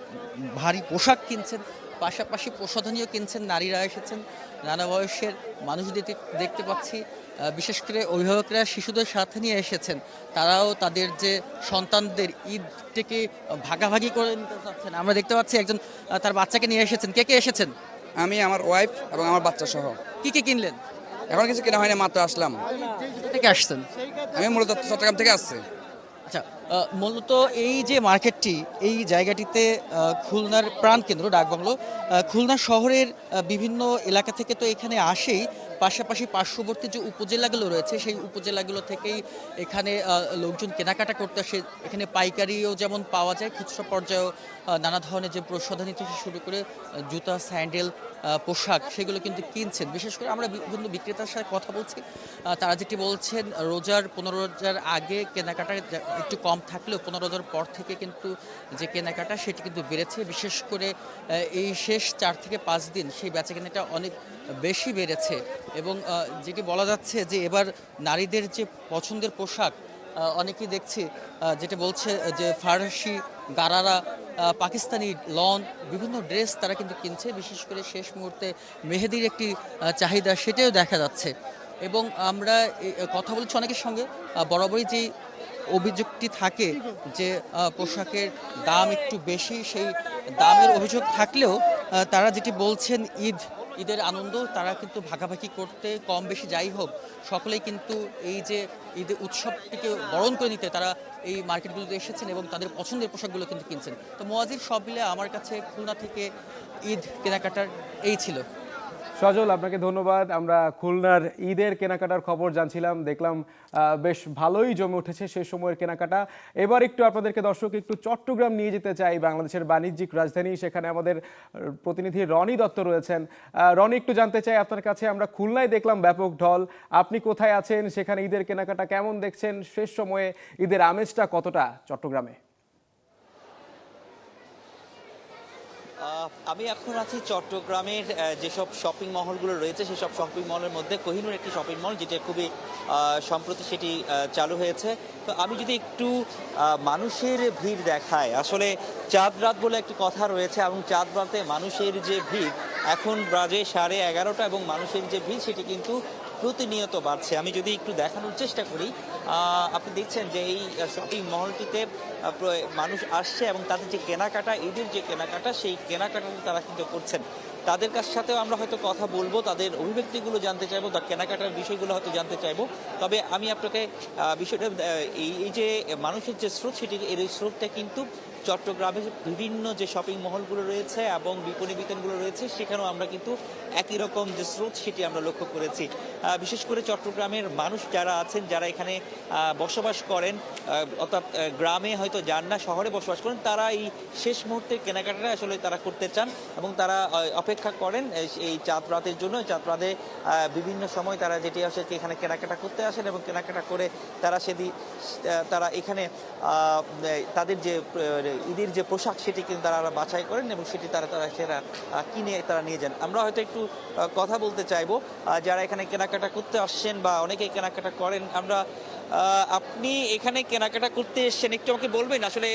Speaker 11: ভারী পোশাক কিনছেন, পাশাপাশি প্রসাধনীও কিনছেন। নারীরা এসেছেন, নানা বয়সের মানুষ দেখতে পাচ্ছি। বিশেষ করে অভিভাবকরা শিশুদের সাথে নিয়ে এসেছেন, তারাও তাদের যে সন্তানদের ঈদটাকে ভাগাভাগি করে নিতে চাচ্ছেন। আমরা দেখতে পাচ্ছি একজন তার বাচ্চাকে নিয়ে এসেছেন। কে কে এসেছেন?
Speaker 12: আমি, আমার ওয়াইফ এবং আমার বাচ্চা সহ।
Speaker 11: কি কি কিনলেন?
Speaker 12: এখন কিছু কেনা হয়নি, মাত্র আসলাম।
Speaker 11: কোথা থেকে আসছেন?
Speaker 12: আমি মূলত চট্টগ্রাম থেকে আসছি।
Speaker 11: আচ্ছা, মূলত এই যে মার্কেটটি, এই জায়গাটিতে খুলনার প্রাণকেন্দ্র ডাকবাংলো, খুলনা শহরের বিভিন্ন এলাকা থেকে তো এখানে আসেই, পাশাপাশি পার্শ্ববর্তী যে উপজেলাগুলো রয়েছে সেই উপজেলাগুলো থেকেই এখানে লোকজন কেনাকাটা করতে আসে। এখানে পাইকারিও যেমন পাওয়া যায়, খুচরা পর্যায়েও নানা ধরনের যে প্রসাধনী থেকে শুরু করে জুতা, স্যান্ডেল, পোশাক সেগুলো কিন্তু কিনছেন। বিশেষ করে আমরা বিভিন্ন বিক্রেতার সাথে কথা বলছি, তারা যেটি বলছেন রোজার 15 রোজার আগে কেনাকাটা একটু কম থাকলেও 15 রোজার পর থেকে কিন্তু যে কেনাকাটা সেটি কিন্তু বেড়েছে। বিশেষ করে এই শেষ 4 থেকে 5 দিন সেই বেচাকেনাটা অনেক বেশি বেড়েছে। এবং যেটি বলা যাচ্ছে যে এবার নারীদের যে পছন্দের পোশাক, অনেকেই দেখছি যেটা বলছে যে ফার্সি, গারারা, পাকিস্তানি লন, বিভিন্ন ড্রেস তারা কিন্তু কিনছে। বিশেষ করে শেষ মুহূর্তে মেহেদির একটি চাহিদা সেটাও দেখা যাচ্ছে। এবং আমরা কথা বলছি অনেকের সঙ্গে, বরাবরই যেই অভিযোগটি থাকে যে পোশাকের দাম একটু বেশি, সেই দামের অভিযোগ থাকলেও তারা যেটি বলছেন ঈদের আনন্দ তারা কিন্তু ভাগাভাগি করতে কম বেশি যাই হোক সকলেই কিন্তু এই যে ঈদের উৎসবটিকে বরণ করে নিতে তারা এই মার্কেটগুলোতে এসেছেন এবং তাদের পছন্দের পোশাকগুলো কিন্তু কিনছেন। তো মুয়াজ্জির, সব মিলে আমার কাছে খুলনা থেকে ঈদ কেনাকাটার এই ছিল।
Speaker 1: সজল, আপনাকে ধন্যবাদ। আমরা খুলনার ঈদের কেনাকাটার খবর জানছিলাম, দেখলাম বেশ ভালোই জমে উঠেছে সে সময়ের কেনাকাটা। এবার একটু আপনাদেরকে দর্শক একটু চট্টগ্রাম নিয়ে যেতে চাই, বাংলাদেশের বাণিজ্যিক রাজধানী। সেখানে আমাদের প্রতিনিধি রনি দত্ত রয়েছেন। রনি, একটু জানতে চাই আপনার কাছে, আমরা খুলনায় দেখলাম ব্যাপক ঢল, আপনি কোথায় আছেন, সেখানে ঈদের কেনাকাটা কেমন দেখছেন, শেষ সময়ে ঈদের আমেজটা কতটা চট্টগ্রামে?
Speaker 13: আমি এখন আছি চট্টগ্রামের যেসব শপিং মহলগুলো রয়েছে সেসব শপিং মলের মধ্যে কোহিনূর একটি শপিং মল, যেটা খুবই সম্প্রতি সেটি চালু হয়েছে। তো আমি যদি একটু মানুষের ভিড় দেখাই, আসলে চাঁদ রাত বলে একটি কথা রয়েছে এবং চাঁদ রাতে মানুষের যে ভিড় এখন বাজে 11:30 এবং মানুষের যে ভিড় সেটি কিন্তু প্রতিনিয়ত বাড়ছে। আমি যদি একটু দেখানোর চেষ্টা করি, আপনি দেখছেন যে এই শপিং মহলটিতে মানুষ আসছে এবং তাদের যে কেনাকাটা, ঈদের যে কেনাকাটা, সেই কেনাকাটাটা তারা কিন্তু করছেন। তাদের কাছ সাথেও আমরা হয়তো কথা বলবো, তাদের অভিব্যক্তিগুলো জানতে চাইবো, তার কেনাকাটার বিষয়গুলো হয়তো জানতে চাইবো। তবে আমি আপনাকে বিষয়টা এই যে মানুষের যে স্রোত, সেটি এর স্রোতটা কিন্তু চট্টগ্রামের বিভিন্ন যে শপিং মহলগুলো রয়েছে এবং বিপণী বিতানগুলো রয়েছে সেখানেও আমরা কিন্তু একই রকম যে স্রোত সেটি আমরা লক্ষ্য করেছি। বিশেষ করে চট্টগ্রামের মানুষ যারা আছেন, যারা এখানে বসবাস করেন, অর্থাৎ গ্রামে হয়তো যান না, শহরে বসবাস করেন, তারা এই শেষ মুহূর্তের কেনাকাটাটা আসলে তারা করতে চান এবং তারা অপেক্ষা করেন এই চাঁদ রাতের জন্য। চাঁদ রাতে বিভিন্ন সময় তারা যেটি আসে এখানে কেনাকাটা করতে আসেন এবং কেনাকাটা করে তারা এখানে তাদের যে ঈদের যে পোশাক সেটি কিন্তু তারা বাছাই করেন এবং সেটি তারা কিনে তারা নিয়ে যান। আমরা হয়তো একটু কথা বলতে চাইবো যারা এখানে কেনাকাটা করতে আসছেন বা অনেকেই কেনাকাটা করেন। আপনি এখানে কেনাকাটা করতে এসছেন, একটু আমাকে বলবেন আসলে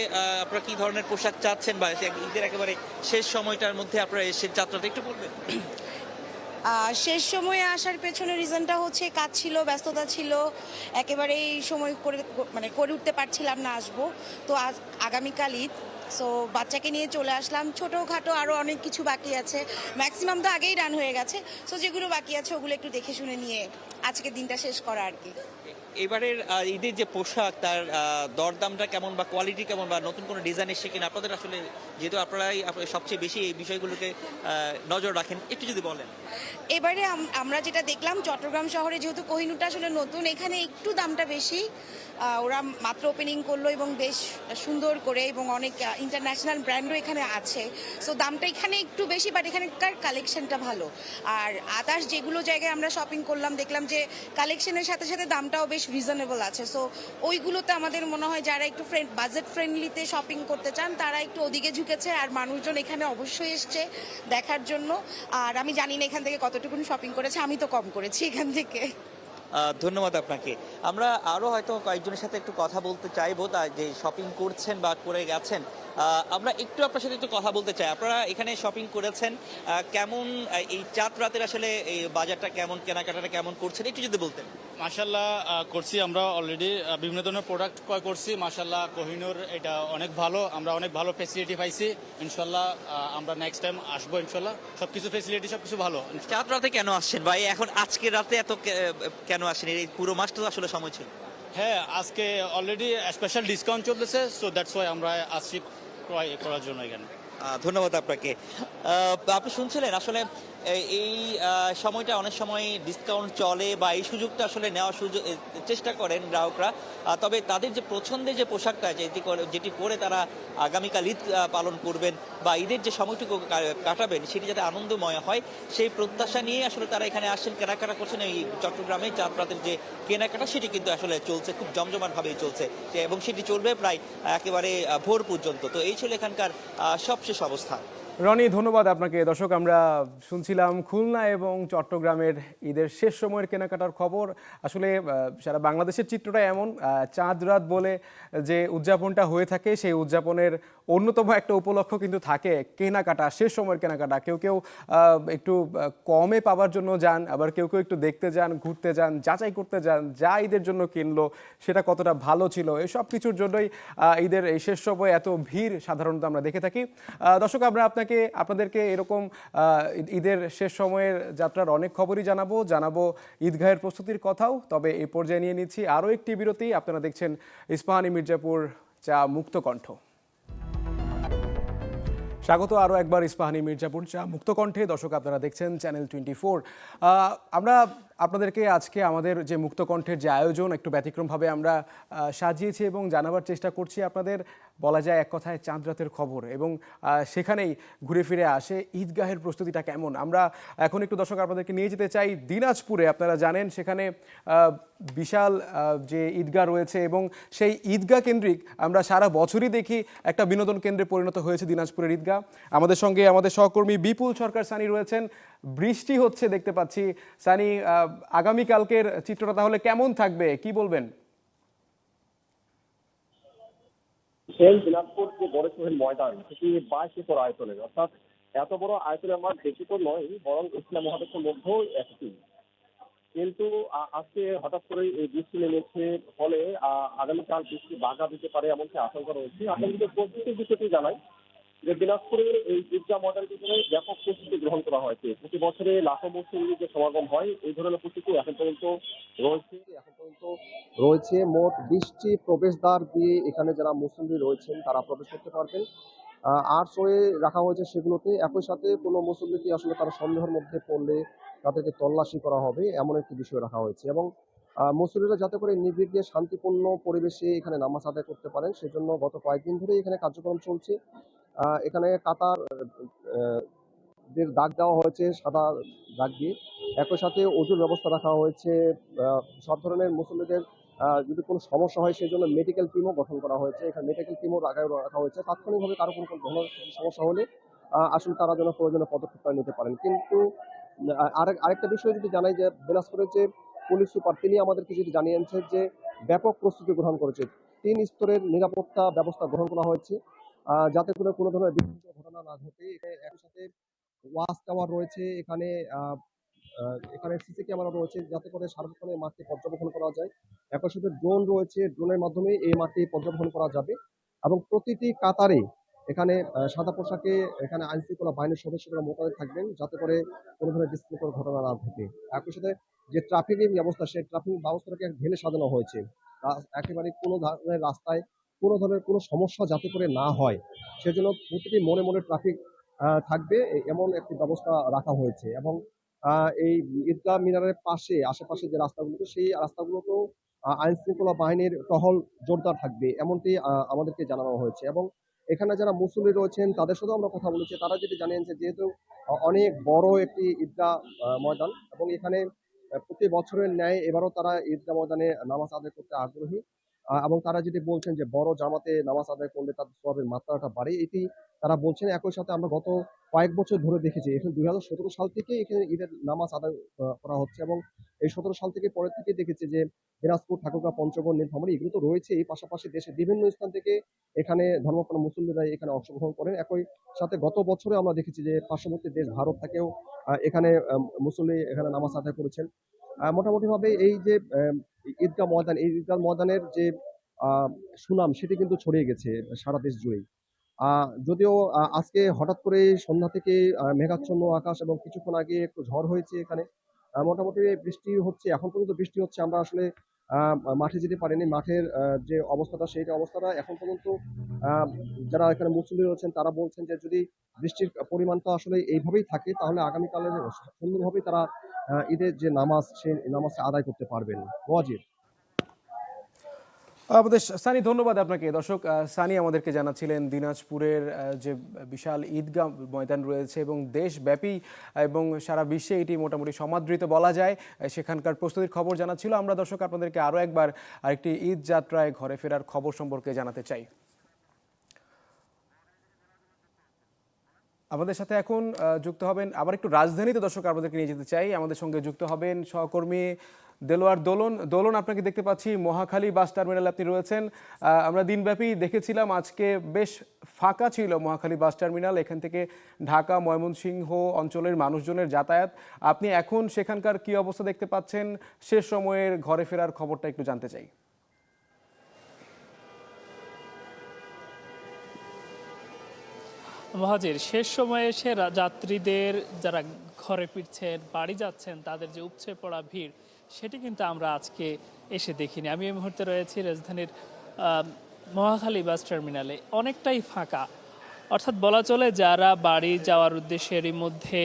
Speaker 13: আপনারা কি ধরনের পোশাক চাচ্ছেন বা ঈদের একেবারে শেষ সময়টার মধ্যে আপনারা এসে যাত্রাটা একটু বলবেন?
Speaker 14: শেষ সময়ে আসার পেছনে রিজনটা হচ্ছে কাজ ছিল, ব্যস্ততা ছিল, একেবারেই সময় করে উঠতে পারছিলাম না আসবো। তো আগামীকাল ঈদ, সো বাচ্চাকে নিয়ে চলে আসলাম। ছোটোখাটো আরও অনেক কিছু বাকি আছে, ম্যাক্সিমাম তো আগেই রান হয়ে গেছে। সো যেগুলো বাকি আছে ওগুলো একটু দেখে শুনে নিয়ে আজকে দিনটা শেষ করা আর কি।
Speaker 13: এবারের ঈদের যে পোশাক, তার দরদামটা কেমন বা কোয়ালিটি কেমন বা নতুন কোনো ডিজাইন এসে কিনা আপনাদের, আসলে যেহেতু আপনারাই সবচেয়ে বেশি এই বিষয়গুলোকে নজর রাখেন, একটু যদি বলেন।
Speaker 14: এবারে আমরা যেটা দেখলাম, চট্টগ্রাম শহরে যেহেতু কোহিনূরটা আসলে নতুন, এখানে একটু দামটা বেশি। ওরা মাত্র ওপেনিং করলো এবং বেশ সুন্দর করে এবং অনেক ইন্টারন্যাশনাল ব্র্যান্ডও এখানে আছে। সো দামটা এখানে একটু বেশি, বাট এখানকার কালেকশনটা ভালো। আর আদার্স যেগুলো জায়গায় আমরা শপিং করলাম, দেখলাম যে কালেকশনের সাথে সাথে দামটাও বেশ রিজনেবল আছে। সো ওইগুলোতে আমাদের মনে হয় যারা একটু বাজেট ফ্রেন্ডলিতে শপিং করতে চান তারা একটু ওদিকে ঝুঁকেছে, আর মানুষজন এখানে অবশ্যই এসছে দেখার জন্য। আর আমি জানি না এখান থেকে কতটুকুন শপিং করেছে, আমি তো কম করেছি এখান থেকে।
Speaker 13: ধন্যবাদ আপনাকে। আমরা আরো হয়তো কয়েকজনের সাথে একটু কথা বলতে চাইবো, তা যে শপিং করছেন বা করে গেছেন। আমরা একটু আপনার সাথে একটু কথা বলতে চাই। আপনারা এখানে শপিং করেছেন, কেমন এই চাঁদ রাতের আসলে এই বাজারটা কেমন, কেনাকাটাটা কেমন করছেন একটু যদি বলতেন।
Speaker 15: মাশাল্লাহ করছি, আমরা অলরেডি বিভিন্ন ধরনের প্রোডাক্ট ক্রয় করছি। মাশাল্লাহ কোহিনূর এটা অনেক ভালো, আমরা অনেক ভালো ফেসিলিটি পাইছি। ইনশাল্লাহ আমরা নেক্সট টাইম আসবো ইনশাল্লাহ। সবকিছু ফেসিলিটি সবকিছু ভালো।
Speaker 13: চাঁদ রাতে কেন আসছেন ভাই? এখন আজকে রাতে এত কেন আসেন? এই পুরো মাসটা তো আসলে সময় ছিল।
Speaker 15: হ্যাঁ, আজকে অলরেডি স্পেশাল ডিসকাউন্ট চলতেছে, সো দ্যাটস ওয়াই আমরা আসছি ক্রয় করার জন্য এখানে।
Speaker 13: ধন্যবাদ আপনাকে। আপনি শুনছিলেন আসলে এই সময়টা অনেক সময় ডিসকাউন্ট চলে বা এই সুযোগটা আসলে নেওয়ার চেষ্টা করেন গ্রাহকরা। তবে তাদের যে পছন্দের যে পোশাকটা যেটি পরে তারা আগামীকাল ঈদ পালন করবেন বা ঈদের যে সময়টুকু কাটাবেন সেটি যাতে আনন্দময় হয় সেই প্রত্যাশা নিয়ে আসলে তারা এখানে আসছেন, কেনাকাটা করছেন। এই চট্টগ্রামে চাঁদ রাতের যে কেনাকাটা সেটি কিন্তু আসলে চলছে, খুব জমজমাটভাবেই চলছে এবং সেটি চলবে প্রায় একেবারে ভোর পর্যন্ত। তো এই ছিল এখানকার সবশেষ অবস্থা।
Speaker 1: রনি, ধন্যবাদ আপনাকে। দর্শক, আমরা শুনছিলাম খুলনা এবং চট্টগ্রামের ঈদের শেষ সময়ের কেনাকাটার খবর। আসলে সারা বাংলাদেশের চিত্রটা এমন, চাঁদ রাত বলে যে উদযাপনটা হয়ে থাকে সেই উদযাপনের অন্যতম একটা উপলক্ষ কিন্তু থাকে কেনাকাটা, শেষ সময়ের কেনাকাটা। কেউ কেউ একটু কমে পাওয়ার জন্য যান, আবার কেউ কেউ একটু দেখতে যান, ঘুরতে যান, যাচাই করতে যান যা ঈদের জন্য কিনলো সেটা কতটা ভালো ছিল। এই সব কিছুর জন্যই ঈদের এই শেষ সময় এত ভিড় সাধারণত আমরা দেখে থাকি। দর্শক, আমরা আপনাদেরকে এরকম ঈদের শেষ সময়ের যাত্রার অনেক খবরই জানাবো ঈদগাহের প্রস্তুতির কথাও। তবে এই পর্যায়ে নিয়ে নিচ্ছি আরও একটি বিরতি। আপনারা দেখছেন ইস্পাহানি মির্জাপুর চা মুক্তকণ্ঠ। স্বাগত আরও একবার ইস্পাহানি মির্জাপুর চা মুক্তকণ্ঠে। দর্শক, আপনারা দেখছেন চ্যানেল 24। আমরা আপনাদেরকে আজকে আমাদের যে মুক্তকণ্ঠের যে আয়োজন একটু ব্যতিক্রমভাবে আমরা সাজিয়েছি এবং জানাবার চেষ্টা করছি আপনাদের। বলা যায় এক কথায় চাঁদ রাতের খবর, এবং সেখানেই ঘুরে ফিরে আসে ঈদগাহের প্রস্তুতিটা কেমন। আমরা এখন একটু দর্শক আপনাদেরকে নিয়ে যেতে চাই দিনাজপুরে। আপনারা জানেন সেখানে বিশাল যে ঈদগাহ রয়েছে এবং সেই ঈদগাহ কেন্দ্রিক আমরা সারা বছরই দেখি একটা বিনোদন কেন্দ্রে পরিণত হয়েছে দিনাজপুরের ঈদগাহ। আমাদের সঙ্গে আমাদের সহকর্মী বিপুল সরকার সানি রয়েছেন। বৃষ্টি হচ্ছে দেখতে পাচ্ছি। সানি, আগামীকালকের চিত্রটা তাহলে কেমন থাকবে, কি বলবেন?
Speaker 16: দিনাজপুর যে বড় শহীদ ময়দান সেটি 22 একর আয়তনের, অর্থাৎ এত বড় আয়তনের আমার বেশি তো নয়, বরং ইসলাম মহাদেশের মধ্যেও একটি। কিন্তু আজকে হঠাৎ করে এই বৃষ্টি নেমেছে, ফলে আগামীকাল বৃষ্টি বাধা দিতে পারে এমনকি আশঙ্কা রয়েছে। আপনাদের প্রস্তুতির বিষয়টি জানাই যে দিনাজপুরে এই ঈদগাহ ময়দানের ভিতরে ব্যাপক প্রস্তুতি গ্রহণ করা হয়েছে। প্রতি বছরে লাখো মুসলিমের যে সমাগম হয় এই ধরনের প্রস্তুতি এখন পর্যন্ত রয়েছে। মোট 20টি প্রবেশদ্বার দিয়ে এখানে যারা মুসলিম রয়েছেন তারা প্রবেশ করতে পারবেন। আর সয়ে রাখা হয়েছে সেগুলোতে। একই সাথে কোনো মুসলিমকে আসলে তারা সন্দেহের মধ্যে পড়লে তাদেরকে তল্লাশি করা হবে এমন একটি বিষয় রাখা হয়েছে, এবং মুসলিমরা যাতে করে নির্বিঘ্নে শান্তিপূর্ণ পরিবেশে এখানে নামাজ আদায় করতে পারেন সেজন্য গত কয়েকদিন ধরে এখানে কার্যক্রম চলছে। এখানে কাতার দাগ দেওয়া হয়েছে সাদা দাগ দিয়ে। একই সাথে ওজুর ব্যবস্থা রাখা হয়েছে। সব ধরনের মুসলিমদের যদি কোনো সমস্যা হয় সেই জন্য মেডিকেল টিমও গঠন করা হয়েছে। এখানে মেডিকেল টিমও রাখা হয়েছে। তাৎক্ষণিকভাবে কারো কোনো ধরনের সমস্যা হলে আসলে তারা যেন প্রয়োজনীয় পদক্ষেপ নিতে পারেন। কিন্তু আরেকটা বিষয় যদি জানাই যে দিনাজপুরের যে পুলিশ সুপার তিনি আমাদেরকে যদি জানিয়েছেন যে ব্যাপক প্রস্তুতি গ্রহণ করেছে, 3 স্তরের নিরাপত্তা ব্যবস্থা গ্রহণ করা হয়েছে যাতে করে কোনো ধরনের বিঘ্নিত ঘটনা না ঘটে। একই সাথে ওয়াচ টাওয়ার রয়েছে, এখানে সিসি ক্যামেরা রয়েছে যাতে করে সার্বক্ষণিক এই মাঠটি পর্যবেক্ষণ করা যায়। একই সাথে ড্রোন রয়েছে, ড্রোনের মাধ্যমে এই মাঠটি পর্যবেক্ষণ করা যাবে। এবং প্রতিটি কাতারে এখানে সাদা পোশাকে এখানে আইন শৃঙ্খলা বাহিনীর সদস্যরা মোতায়েন থাকবেন যাতে করে কোনো ধরনের বিশৃঙ্খল ঘটনা না ঘটে। একই সাথে যে ট্রাফিকিং ব্যবস্থা সেই ট্রাফিক ব্যবস্থাটাকে ঢেলে সাজানো হয়েছে। একেবারে কোনো ধরনের রাস্তায় কোনো ধরনের কোনো সমস্যা যাতে করে না হয় সেজন্য প্রতিটি মনে মনে ট্রাফিক থাকবে এমন একটি ব্যবস্থা রাখা হয়েছে। এবং এই ঈদগাহ মিনারের পাশে আশেপাশে যে রাস্তাগুলো সেই রাস্তাগুলোতেও আইন শৃঙ্খলা বাহিনীর টহল জোরদার থাকবে এমনটি আমাদেরকে জানানো হয়েছে। এবং এখানে যারা মুসল্লি রয়েছেন তাদের সাথেও আমরা কথা বলেছি, তারা যেটি জানিয়েছে যেহেতু অনেক বড় একটি ঈদগাহ ময়দান এবং এখানে প্রতি বছরের ন্যায় এবারও তারা ঈদগাহ ময়দানে নামাজ আদায় করতে আগ্রহী এবং তারা যেটি বলছেন যে বড় জামাতে নামাজ আদায় করলে তাদের সওয়াবের মাত্রাটা বাড়ে, এটি তারা বলছেন। একই সাথে আমরা গত কয়েক বছর ধরে দেখেছি এখানে 2017 সাল থেকে এখানে ঈদের নামাজ আদায় করা হচ্ছে এবং এই 17 সাল থেকে পরের থেকে দেখেছি যে দিনাজপুর, ঠাকুরগাঁও, পঞ্চগড়, নীলফামারী এগুলো তো রয়েছেই, পাশাপাশি দেশের বিভিন্ন স্থান থেকে এখানে ধর্মপ্রাণ মুসল্লিরা এখানে অংশগ্রহণ করেন। একই সাথে গত বছরে আমরা দেখেছি যে পার্শ্ববর্তী দেশ ভারত থেকেও এখানে মুসল্লি এখানে নামাজ আদায় করেছেন। মোটামুটি ভাবে এই যে ঈদগাহ ময়দান, এই ঈদগাহ ময়দানের যে সুনাম সেটি কিন্তু ছড়িয়ে গেছে সারা দেশ জুড়েই। যদিও আজকে হঠাৎ করে সন্ধ্যা থেকে মেঘাচ্ছন্ন আকাশ এবং কিছুক্ষণ আগে একটু ঝড় হয়েছে এখানে। মোটামুটি বৃষ্টি হচ্ছে, এখন পর্যন্ত বৃষ্টি হচ্ছে। আমরা আসলে মাঠে যেতে পারিনি। মাঠের যে অবস্থাটা সেই অবস্থাটা এখন পর্যন্ত যারা এখানে মুসল্লি রয়েছেন তারা বলছেন যে যদি বৃষ্টির পরিমাণটা আসলে এইভাবেই থাকে তাহলে আগামীকালে সুন্দরভাবেই তারা ঈদের যে নামাজ সেই নামাজটা আদায় করতে পারবেন। ওয়াজির।
Speaker 1: আমাদের সানি, ধন্যবাদ আপনাকে। দর্শক, সানি আমাদেরকে জানাচ্ছিলেন দিনাজপুরের যে বিশাল ঈদগাহ ময়দান রয়েছে এবং দেশব্যাপী এবং সারা বিশ্বে এটি মোটামুটি সমাদৃত বলা যায়, সেখানকার প্রস্তুতির খবর জানাচ্ছিল। আমরা দর্শক আপনাদেরকে আরও একবার আরেকটি ঈদ যাত্রায় ঘরে ফেরার খবর সম্পর্কে জানাতে চাই। আমাদের সাথে এখন যুক্ত হবেন, আবার একটু রাজধানীতে দর্শক আপনাদেরকে নিয়ে যেতে চাই। আমাদের সঙ্গে যুক্ত হবেন সহকর্মী দেলোয়ার দোলন। দোলন, আপনাকে দেখতে পাচ্ছি মহাখালী বাস টার্মিনালে আপনি রয়েছেন। আমরা দিনব্যাপী দেখেছিলাম আজকে বেশ ফাঁকা ছিল মহাখালী বাস টার্মিনাল। এখান থেকে ঢাকা, ময়মনসিংহ অঞ্চলের মানুষজনের যাতায়াত। আপনি এখন সেখানকার কি অবস্থা দেখতে পাচ্ছেন? শেষ সময়ের ঘরে ফেরার খবরটা একটু জানতে চাই।
Speaker 17: মহাজির, শেষ সময়ে এসে যাত্রীদের যারা ঘরে ফিরছেন, বাড়ি যাচ্ছেন, তাদের যে উপচে পড়া ভিড় সেটি কিন্তু আমরা আজকে এসে দেখিনি। আমি এই মুহূর্তে রয়েছি রাজধানীর মহাখালী বাস টার্মিনালে। অনেকটাই ফাঁকা, অর্থাৎ বলা চলে যারা বাড়ি যাওয়ার উদ্দেশ্যে এরই মধ্যে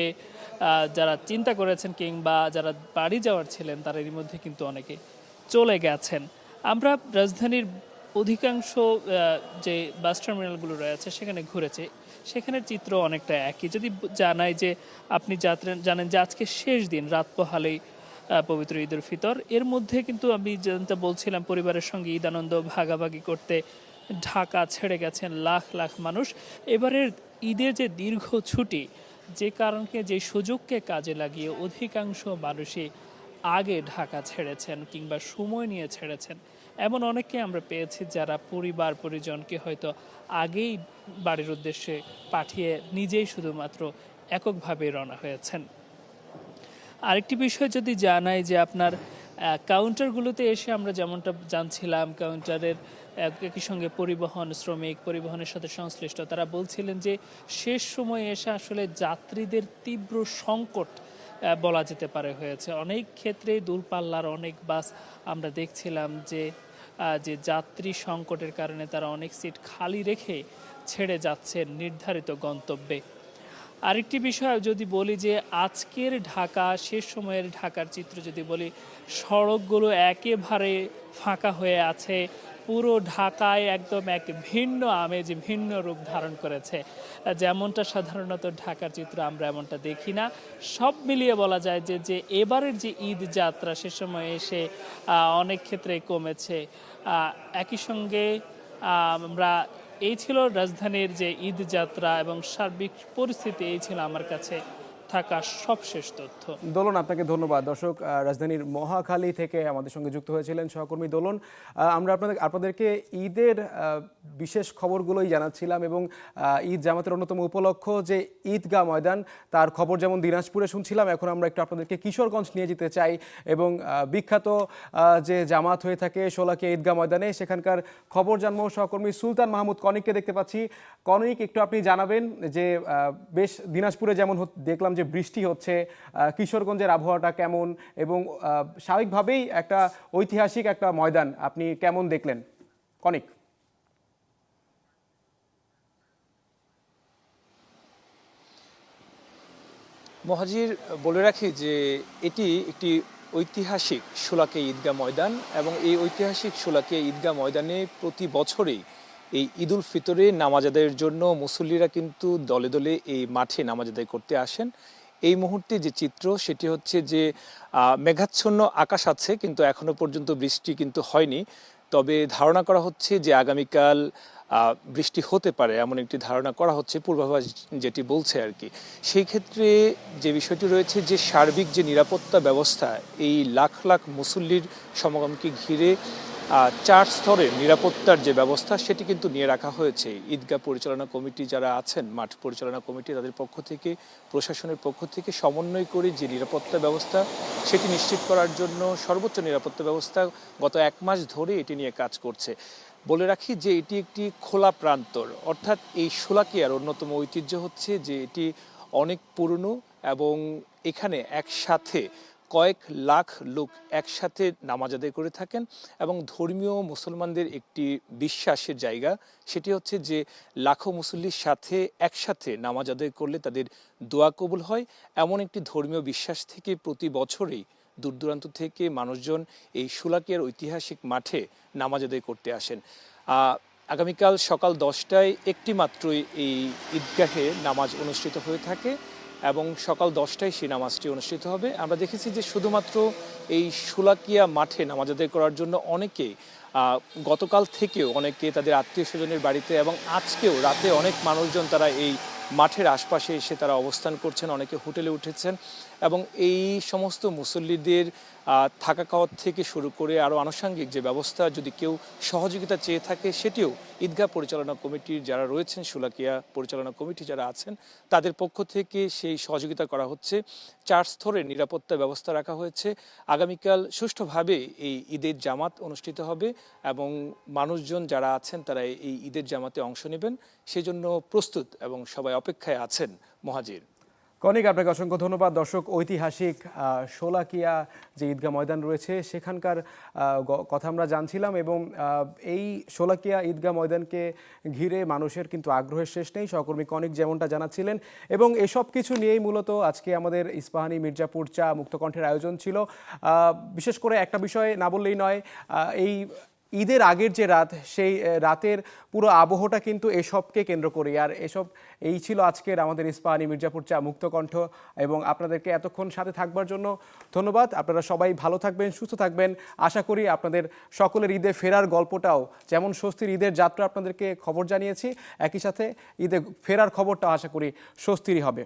Speaker 17: যারা চিন্তা করেছেন কিংবা যারা বাড়ি যাওয়ার ছিলেন তারা এরই মধ্যে কিন্তু অনেকে চলে গেছেন। আমরা রাজধানীর অধিকাংশ যে বাস টার্মিনালগুলো রয়েছে সেখানে ঘুরেছে, সেখানের চিত্র অনেকটা একই। যদি জানাই যে আপনি জানেন যে আজকে শেষ দিন, রাত পোহালেই পবিত্র ঈদ উল ফিতর। এর মধ্যে কিন্তু আমি যেটা বলছিলাম, পরিবারের সঙ্গে ঈদ আনন্দ ভাগাভাগি করতে ঢাকা ছেড়ে গেছেন লাখ লাখ মানুষ। এবারের ঈদের যে দীর্ঘ ছুটি, যে কারণকে যে সুযোগকে কাজে লাগিয়ে অধিকাংশ মানুষই আগে ঢাকা ছেড়েছেন কিংবা সময় নিয়ে ছেড়েছেন। এমন অনেককে আমরা পেয়েছি যারা পরিবার পরিজনকে হয়তো আগেই বাড়ির উদ্দেশ্যে পাঠিয়ে নিজেই শুধুমাত্র এককভাবে রওনা হয়েছেন। আরেকটি বিষয় যদি জানাই যে আপনার কাউন্টারগুলোতে এসে আমরা যেমনটা জানছিলাম, কাউন্টারের একই সঙ্গে পরিবহন শ্রমিক, পরিবহনের সাথে সংশ্লিষ্ট, তারা বলছিলেন যে শেষ সময়ে এসে আসলে যাত্রীদের তীব্র সংকট বলা যেতে পারে হয়েছে। অনেক ক্ষেত্রে দূরপাল্লার অনেক বাস আমরা দেখছিলাম যে যাত্রী সংকটের কারণে তারা অনেক সিট খালি রেখে ছেড়ে যাচ্ছেন নির্ধারিত গন্তব্যে। আরেকটি বিষয় যদি বলি যে আজকের ঢাকা, শেষ সময়ের ঢাকার চিত্র যদি বলি, সড়কগুলো একেবারে ফাঁকা হয়ে আছে। পুরো ঢাকায় একদম এক ভিন্ন আমেজ, ভিন্ন রূপ ধারণ করেছে। যেমনটা সাধারণত ঢাকার চিত্র আমরা এমনটা দেখি না। সব মিলিয়ে বলা যায় যে এবারের যে ঈদ যাত্রা সে সময় এসে অনেক ক্ষেত্রে কমেছে। একই সঙ্গে আমরা এই ছিল রাজধানীর যে ঈদ যাত্রা এবং সার্বিক পরিস্থিতি, এই ছিল আমার কাছে থাকা সবশেষ তথ্য।
Speaker 1: দোলন, আপনাকে ধন্যবাদ। দর্শক, রাজধানীর মহাখালী থেকে আমাদের সঙ্গে যুক্ত হয়েছিলেন সহকর্মী দোলন। আমরা আপনাদেরকে ঈদের বিশেষ খবরগুলোই জানাচ্ছিলাম এবং ঈদ জামাতের অন্যতম উপলক্ষ যে ঈদগাহ ময়দান, তার খবর যেমন দিনাজপুরে শুনছিলাম, এখন আমরা একটু আপনাদেরকে কিশোরগঞ্জ নিয়ে যেতে চাই এবং বিখ্যাত যে জামাত হয়ে থাকে শোলাকিয়া ঈদগাহ ময়দানে, সেখানকার খবর জানবো। সহকর্মী সুলতান মাহমুদ কনিককে দেখতে পাচ্ছি। কনিক, একটু আপনি জানাবেন যে বেশ দিনাজপুরে যেমন দেখলাম যে বৃষ্টি হচ্ছে, কিশোরগঞ্জের আবহাওয়াটা কেমন এবং স্বাভাবিকভাবেই একটা ঐতিহাসিক একটা ময়দান আপনি কেমন দেখলেন? কনিক।
Speaker 18: মহাজির, বলে রাখি যে এটি একটি ঐতিহাসিক শোলাকিয়া ঈদগাহ ময়দান এবং এই ঐতিহাসিক শোলাকিয়া ঈদগাহ ময়দানে প্রতি বছরই এই ঈদুল ফিতরে নামাজ আদায়ের জন্য মুসল্লিরা কিন্তু দলে দলে এই মাঠে নামাজ আদায় করতে আসেন। এই মুহূর্তে যে চিত্র সেটি হচ্ছে যে মেঘাচ্ছন্ন আকাশ আছে, কিন্তু এখনো পর্যন্ত বৃষ্টি কিন্তু হয়নি। তবে ধারণা করা হচ্ছে যে আগামীকাল বৃষ্টি হতে পারে, এমন একটি ধারণা করা হচ্ছে, পূর্বাভাস যেটি বলছে আর কি। সেই ক্ষেত্রে যে বিষয়টি রয়েছে যে সার্বিক যে নিরাপত্তা ব্যবস্থা, এই লাখ লাখ মুসল্লির সমাগমকে ঘিরে 4 স্তরের নিরাপত্তার যে ব্যবস্থা সেটি কিন্তু নিয়ে রাখা হয়েছে। ঈদগাহ পরিচালনা কমিটি যারা আছেন, মাঠ পরিচালনা কমিটি, তাদের পক্ষ থেকে, প্রশাসনের পক্ষ থেকে সমন্বয় করে যে নিরাপত্তা ব্যবস্থা সেটি নিশ্চিত করার জন্য সর্বোচ্চ নিরাপত্তা ব্যবস্থা গত 1 মাস ধরে এটি নিয়ে কাজ করছে। বলে রাখি যে এটি একটি খোলা প্রান্তর, অর্থাৎ এই শোলাকিয়ার অন্যতম ঐতিহ্য হচ্ছে যে এটি অনেক পুরনো এবং এখানে একসাথে কয়েক লাখ লোক একসাথে নামাজ আদায় করে থাকেন এবং ধর্মীয় মুসলমানদের একটি বিশ্বাসের জায়গা। সেটি হচ্ছে যে লাখো মুসল্লির সাথে একসাথে নামাজ আদায় করলে তাদের দোয়া কবুল হয়, এমন একটি ধর্মীয় বিশ্বাস থেকে প্রতি বছরেই দূর দূরান্ত থেকে মানুষজন এই শোলাকিয়ার ঐতিহাসিক মাঠে নামাজ আদায় করতে আসেন। আগামীকাল সকাল 10টায় একটি মাত্রই এই ঈদগাহে নামাজ অনুষ্ঠিত হয়ে থাকে এবং সকাল 10টায় সেই নামাজটি অনুষ্ঠিত হবে। আমরা দেখেছি যে শুধুমাত্র এই শোলাকিয়া মাঠে নামাজ আদায় করার জন্য অনেকে গতকাল থেকেও অনেকে তাদের আত্মীয় স্বজনের বাড়িতে এবং আজকেও রাতে অনেক মানুষজন তারা এই মাঠের আশপাশে এসে তারা অবস্থান করছেন, অনেকে হোটেলে উঠেছেন এবং এই সমস্ত মুসল্লিদের থাকা খাওয়ার থেকে শুরু করে আরও আনুষঙ্গিক যে ব্যবস্থা, যদি কেউ সহযোগিতা চেয়ে থাকে সেটিও ঈদগাহ পরিচালনা কমিটির যারা রয়েছেন, শোলাকিয়া পরিচালনা কমিটি যারা আছেন তাদের পক্ষ থেকে সেই সহযোগিতা করা হচ্ছে। 4 স্তরের নিরাপত্তা ব্যবস্থা রাখা হয়েছে। আগামীকাল সুষ্ঠুভাবে এই ঈদের জামাত অনুষ্ঠিত হবে এবং মানুষজন যারা আছেন তারা এই ঈদের জামাতে অংশ নেবেন, সেজন্য প্রস্তুত এবং সবাই অপেক্ষায় আছেন। মহাজির,
Speaker 1: কনিক, আপনাকে অসংখ্য ধন্যবাদ। দর্শক, ঐতিহাসিক শোলাকিয়া যে ঈদগাহ ময়দান রয়েছে সেখানকার কথা আমরা জানছিলাম এবং এই শোলাকিয়া ঈদগাহ ময়দানকে ঘিরে মানুষের কিন্তু আগ্রহের শেষ নেই, সহকর্মী কনিক যেমনটা জানাচ্ছিলেন। এবং এসব কিছু নিয়েই মূলত আজকে আমাদের ইস্পাহানি মির্জাপুর চা মুক্তকণ্ঠের আয়োজন ছিল। বিশেষ করে একটা বিষয় না বললেই নয়, এই ঈদের আগের যে রাত, সেই রাতের পুরো আবহটা কিন্তু এসবকে কেন্দ্র করে। আর এই ছিল আজকের আমাদের ইস্পাহানি মির্জাপুর চা মুক্তকণ্ঠ এবং আপনাদেরকে এতক্ষণ সাথে থাকবার জন্য ধন্যবাদ। আপনারা সবাই ভালো থাকবেন, সুস্থ থাকবেন। আশা করি আপনাদের সকলের ঈদে ফেরার গল্পটাও, যেমন স্বস্তির ঈদের যাত্রা আপনাদেরকে খবর জানিয়েছি, একই সাথে ঈদে ফেরার খবরটাও আশা করি স্বস্তিরই হবে।